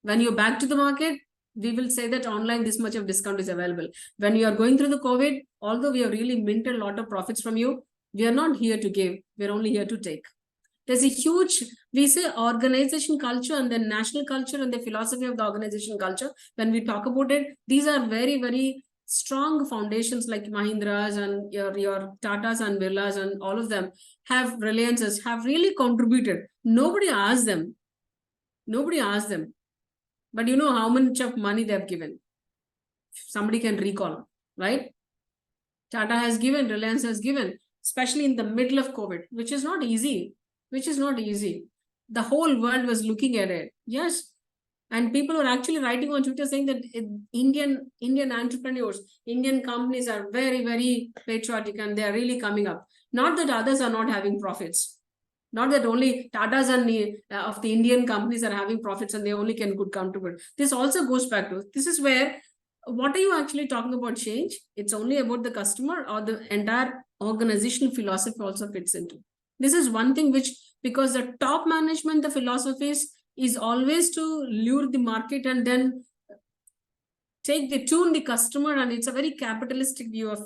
[SPEAKER 1] When you're back to the market, we will say that online this much of discount is available. When you are going through the COVID, although we have really minted a lot of profits from you, we are not here to give. We're only here to take. There's a huge, we say organization culture and then national culture and the philosophy of the organization culture. When we talk about it, these are very, very strong foundations like Mahindra's and your Tatas and Birlas and all of them have Reliances, have really contributed. Nobody asked them. Nobody asked them. But you know how much of money they have given. Somebody can recall, right? Tata has given, Reliance has given, especially in the middle of COVID, which is not easy. The whole world was looking at it. Yes. And people were actually writing on Twitter saying that Indian entrepreneurs, Indian companies are very, very patriotic and they are really coming up. Not that others are not having profits. Not that only Tatas and of the Indian companies are having profits and they only can good contribute. This also goes back to, this is where, what are you actually talking about change? It's only about the customer, or the entire organizational philosophy also fits into. This is one thing which, because the top management, the philosophies is always to lure the market and then tune the customer, and it's a very capitalistic view of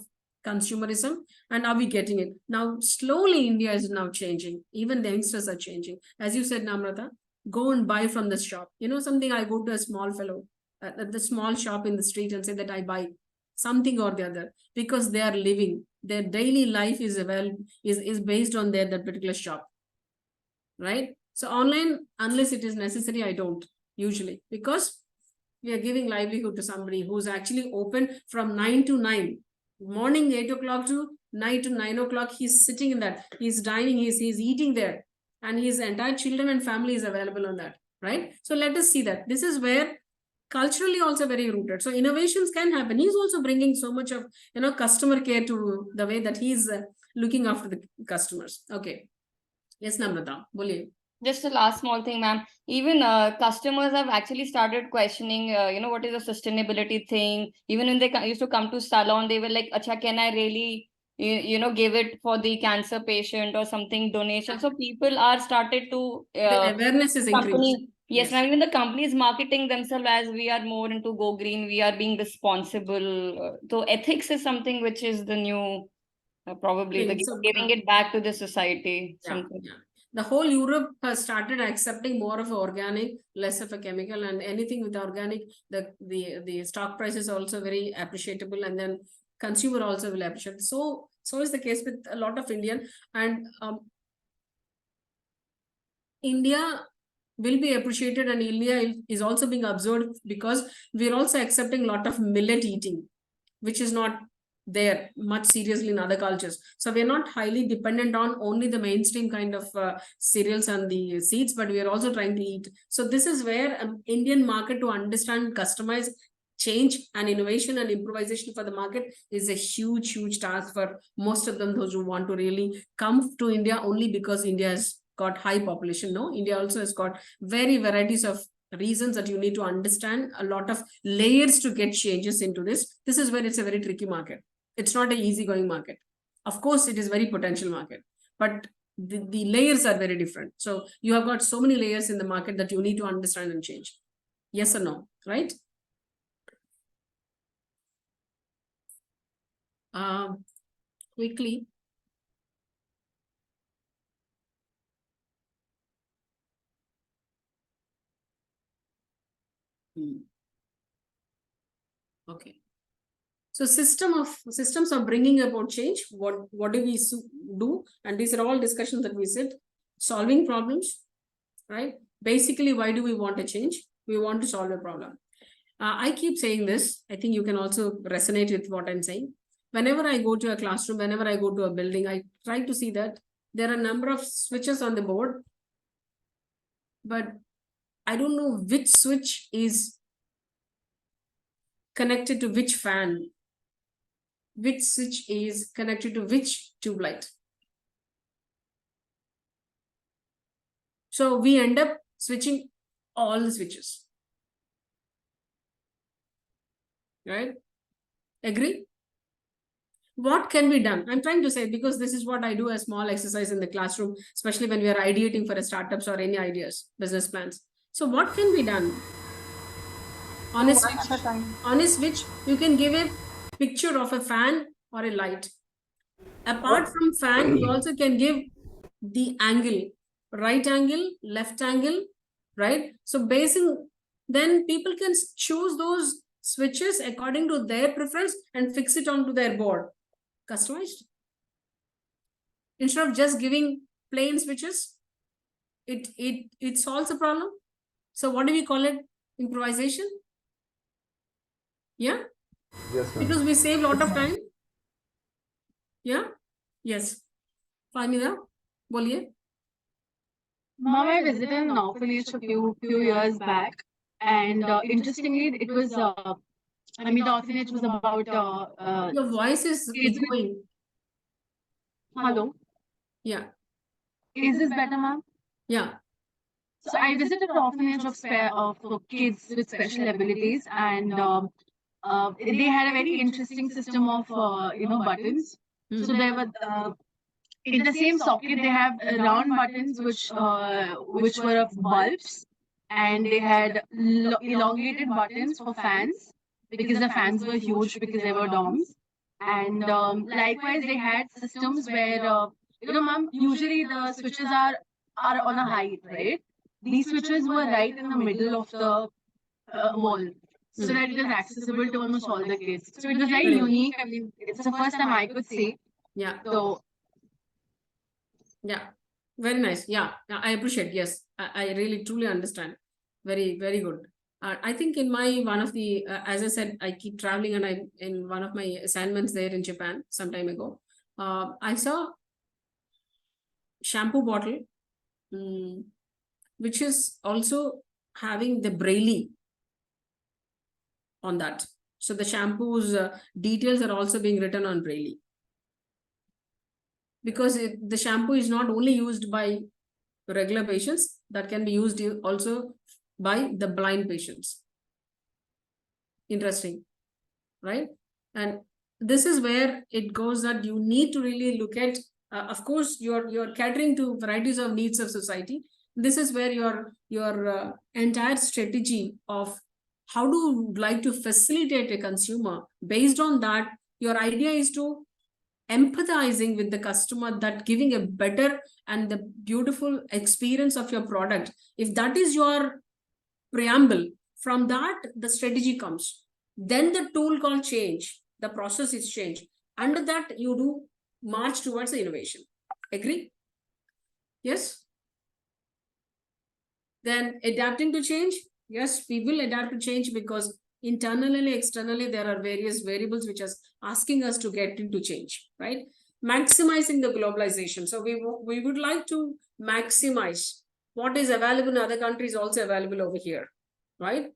[SPEAKER 1] consumerism. And are we getting it? Now, slowly India is now changing. Even the youngsters are changing. As you said, Namrata, go and buy from the shop. You know something, I go to a small fellow, the small shop in the street and say that I buy something or the other, because they are living. Their daily life is based on that particular shop. Right? So online, unless it is necessary, I don't usually, because we are giving livelihood to somebody who's actually open from 9 to 9. Morning 8 o'clock to night to 9 o'clock, he's sitting in that, he's dining, he's eating there. and his entire children and family is available on that, right? So let us see that. This is where culturally also very rooted. So innovations can happen. He's also bringing so much of, customer care to the way that he's looking after the customers. Okay. Yes, Namrata, boliye.
[SPEAKER 2] Just a last small thing, ma'am. Even customers have actually started questioning, what is a sustainability thing. Even when they used to come to salon, they were like, "Acha, can I really, give it for the cancer patient or something donation?" So people are started to
[SPEAKER 1] The awareness is increased.
[SPEAKER 2] company. Yes, ma'am. Even the company is marketing themselves as we are more into go green. We are being responsible. So ethics is something which is the new, probably the
[SPEAKER 1] Okay, so,
[SPEAKER 2] giving it back to the society.
[SPEAKER 1] Yeah,
[SPEAKER 2] Something.
[SPEAKER 1] yeah. The whole Europe has started accepting more of organic, less of a chemical, and anything with organic, the stock price is also very appreciable, and then consumer also will appreciate. So is the case with a lot of Indian, and India will be appreciated, and India is also being observed because we're also accepting a lot of millet eating, which is not there much seriously in other cultures. So we're not highly dependent on only the mainstream kind of cereals and the seeds, but we are also trying to eat. So this is where Indian market, to understand, customize, change and innovation and improvisation for the market is a huge task for most of them, those who want to really come to India only because India has got high population. No, India also has got very varieties of reasons that you need to understand, a lot of layers to get changes into this. This is where it's a very tricky market. It's not an easygoing market. Of course, it is very potential market, but the layers are very different. So you have got so many layers in the market that you need to understand and change. Yes or no, right? Quickly. Okay. So systems are bringing about change. What do we do? And these are all discussions that we said. Solving problems, right? Basically, why do we want a change? We want to solve a problem. I keep saying this. I think you can also resonate with what I'm saying. Whenever I go to a classroom, whenever I go to a building, I try to see that there are a number of switches on the board, but I don't know which switch is connected to which fan, which switch is connected to which tube light. So we end up switching all the switches. Right? Agree? What can be done? I'm trying to say, because this is what I do, a small exercise in the classroom, especially when we are ideating for a startups or any ideas, business plans. So what can be done? On a switch, you can give a picture of a fan or a light. Apart from fan, you also can give the angle, right angle, left angle, right? So then people can choose those switches according to their preference and fix it onto their board. Customized. Instead of just giving plain switches, it solves the problem. So what do we call it? Improvisation? Yeah?
[SPEAKER 7] Yes, ma'am.
[SPEAKER 1] Because we save a lot of time. Yeah? Yes. Fahmida, boliye.
[SPEAKER 3] Mom, I visited an orphanage a few years back, and interestingly, it was the orphanage was about
[SPEAKER 1] Your voice is
[SPEAKER 3] kids with-
[SPEAKER 1] going.
[SPEAKER 3] Hello,
[SPEAKER 1] Yeah.
[SPEAKER 3] is this better, ma'am?
[SPEAKER 1] Yeah.
[SPEAKER 3] So I visited an orphanage of kids with special abilities, and they had a very interesting system of buttons. So there were in the same socket they have round buttons which were of bulbs, and they had elongated buttons for fans because the fans were huge because they were domes, and likewise they had systems where ma'am, usually the switches are on a height, right? These switches were right in the middle of the wall, so that it is accessible to almost all the kids. So it was very
[SPEAKER 1] Very good.
[SPEAKER 3] unique. I mean, it's the first time I could say.
[SPEAKER 1] Yeah.
[SPEAKER 3] So
[SPEAKER 1] Yeah. Very nice. Yeah. I appreciate. Yes. I really truly understand. Very, very good. I think in my one of the, as I said, I keep traveling, and in one of my assignments there in Japan some time ago, I saw shampoo bottle which is also having the braille on that. So the shampoo's details are also being written on braille. Because the shampoo is not only used by regular patients, that can be used also by the blind patients. Interesting, right? And this is where it goes that you need to really look at, of course, you're catering to varieties of needs of society. This is where your entire strategy of how do you like to facilitate a consumer, based on that, your idea is to empathizing with the customer, that giving a better and the beautiful experience of your product. If that is your preamble, from that the strategy comes. Then the tool called change, the process is change. Under that you do march towards the innovation. Agree? Yes. Then adapting to change. Yes, we will adapt to change, because internally and externally there are various variables which are asking us to get into change, right? Maximizing the globalization. So we would like to maximize what is available in other countries, also available over here, right?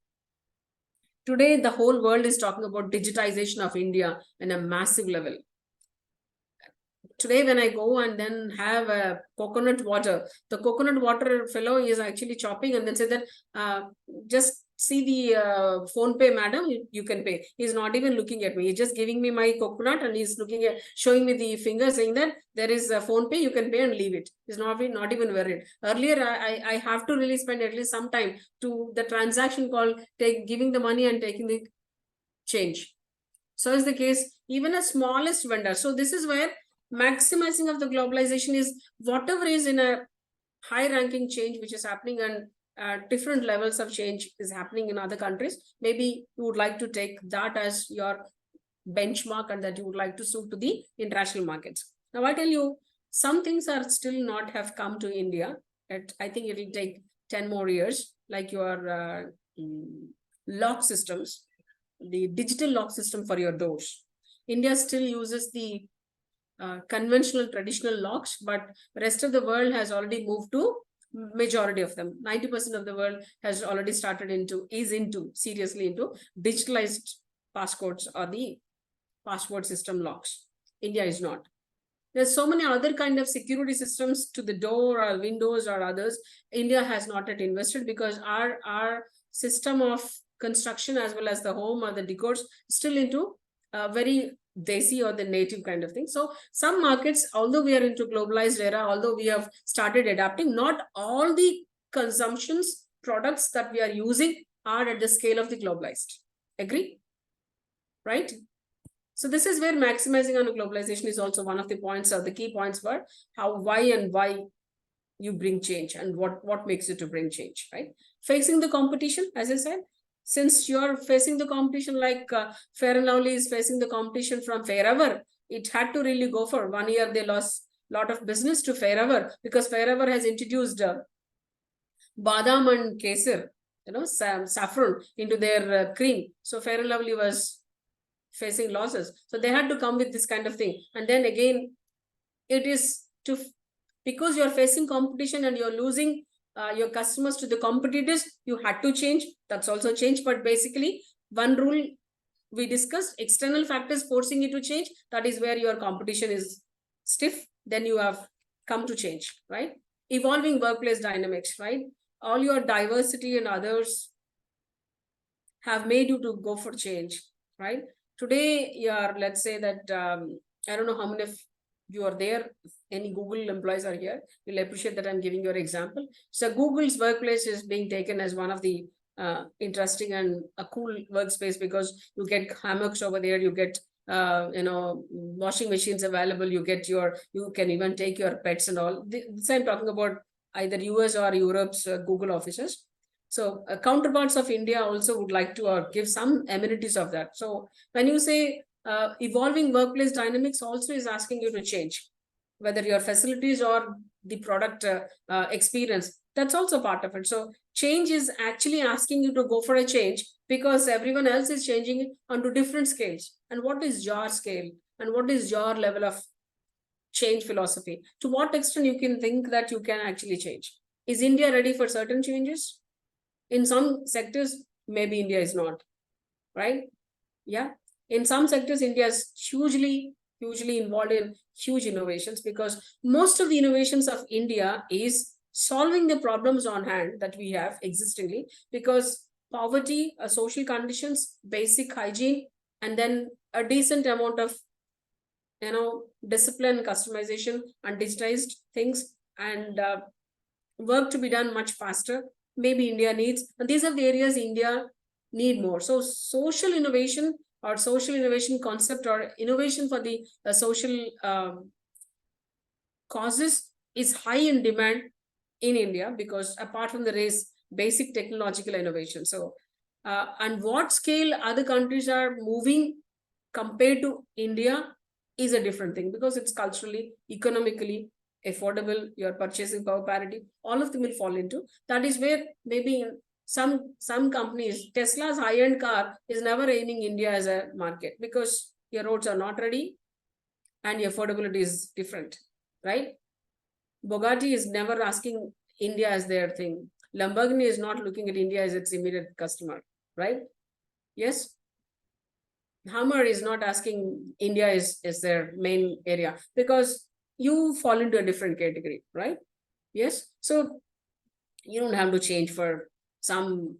[SPEAKER 1] Today the whole world is talking about digitization of India in a massive level. Today when I go and then have a coconut water, the coconut water fellow is actually chopping and then say that just see the phone pay, madam, you can pay. He's not even looking at me. He's just giving me my coconut and he's looking at, showing me the finger, saying that there is a phone pay, you can pay and leave it. He's not even worried. Earlier I have to really spend at least some time to the transaction called giving the money and taking the change. So is the case even a smallest vendor. So this is where maximizing of the globalization is whatever is in a high ranking change which is happening, and different levels of change is happening in other countries. Maybe you would like to take that as your benchmark and that you would like to suit to the international markets. Now I tell you, some things are still not have come to India. I think it will take 10 more years, like your lock systems, the digital lock system for your doors. India still uses the conventional traditional locks, but the rest of the world has already moved to majority of them. 90% of the world has already started seriously into digitalized passcodes or the passport system locks. India is not. There's so many other kind of security systems to the door or windows or others. India has not yet invested, because our system of construction as well as the home or the decors still into very desi or the native kind of thing. So some markets, although we are into globalized era, although we have started adapting, not all the consumptions products that we are using are at the scale of the globalized. Agree? Right? So this is where maximizing on globalization is also one of the points, or the key points for why you bring change and what makes you to bring change, right? Facing the competition, as I said, since you're facing the competition, like Fair and Lovely is facing the competition from Fairever, it had to really go for 1 year. They lost a lot of business to Fairever, because Fairever has introduced badam and kesar, saffron into their cream. So Fair and Lovely was facing losses. So they had to come with this kind of thing. And then again, it is because you're facing competition and you're losing your customers to the competitors, you had to change. That's also change. But basically, one rule we discussed, external factors forcing you to change, that is where your competition is stiff. Then you have come to change, right? Evolving workplace dynamics, right? All your diversity and others have made you to go for change, right? Today, let's say that, I don't know how many of you are there. If any Google employees are here, you'll appreciate that I'm giving your example. So Google's workplace is being taken as one of the interesting and a cool workspace, because you get hammocks over there, you get washing machines available, you can even take your pets and all. This I'm talking about either US or Europe's Google offices. So counterparts of India also would like to give some amenities of that. So when you say evolving workplace dynamics also is asking you to change, whether your facilities or the product experience, that's also part of it. So change is actually asking you to go for a change, because everyone else is changing onto different scales. And what is your scale? And what is your level of change philosophy? To what extent you can think that you can actually change? Is India ready for certain changes? In some sectors, maybe India is not, right? Yeah. In some sectors, India is hugely involved in huge innovations, because most of the innovations of India is solving the problems on hand that we have existingly, because poverty, social conditions, basic hygiene, and then a decent amount of discipline, customization, and digitized things, and work to be done much faster. Maybe India needs, and these are the areas India need more. So social innovation or social innovation concept or innovation for the social causes is high in demand in India, because apart from the race, basic technological innovation. So, and what scale other countries are moving compared to India is a different thing, because it's culturally, economically affordable, your purchasing power parity, all of them will fall into. That is where maybe some companies, Tesla's high-end car is never aiming India as a market, because your roads are not ready and your affordability is different, right? Bugatti is never asking India as their thing. Lamborghini is not looking at India as its immediate customer, right? Yes. Hummer is not asking India is their main area, because you fall into a different category, right? Yes. So you don't have to change for some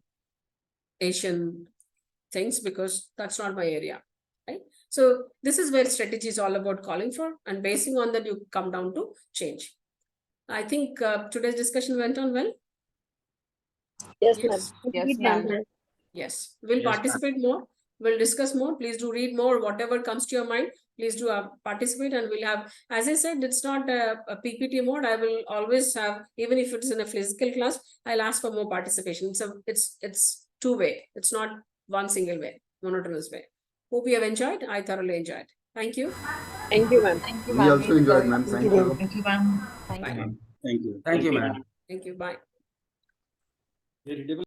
[SPEAKER 1] Asian things, because that's not my area, right? So this is where strategy is all about calling for, and basing on that, you come down to change. I think today's discussion went on well.
[SPEAKER 10] Yes,
[SPEAKER 1] Yes.
[SPEAKER 10] ma'am.
[SPEAKER 2] Yes, ma'am.
[SPEAKER 1] Yes, we'll
[SPEAKER 5] Yes, ma'am.
[SPEAKER 1] participate more. We'll discuss more. Please do read more. Whatever comes to your mind, please do participate. And we'll have, as I said, it's not a PPT mode. I will always have, even if it's in a physical class, I'll ask for more participation. So it's two-way. It's not one single way, monotonous way. Hope you have enjoyed. I thoroughly enjoyed. Thank you.
[SPEAKER 10] Thank you, ma'am.
[SPEAKER 2] Thank you,
[SPEAKER 7] We
[SPEAKER 2] ma'am.
[SPEAKER 7] also enjoyed, ma'am.
[SPEAKER 11] Thank
[SPEAKER 7] Thank
[SPEAKER 11] you,
[SPEAKER 7] you.
[SPEAKER 11] ma'am.
[SPEAKER 2] Thank you, ma'am. Thank
[SPEAKER 1] Bye.
[SPEAKER 2] you.
[SPEAKER 7] Thank you.
[SPEAKER 8] Thank you, madam.
[SPEAKER 1] Thank you. Bye.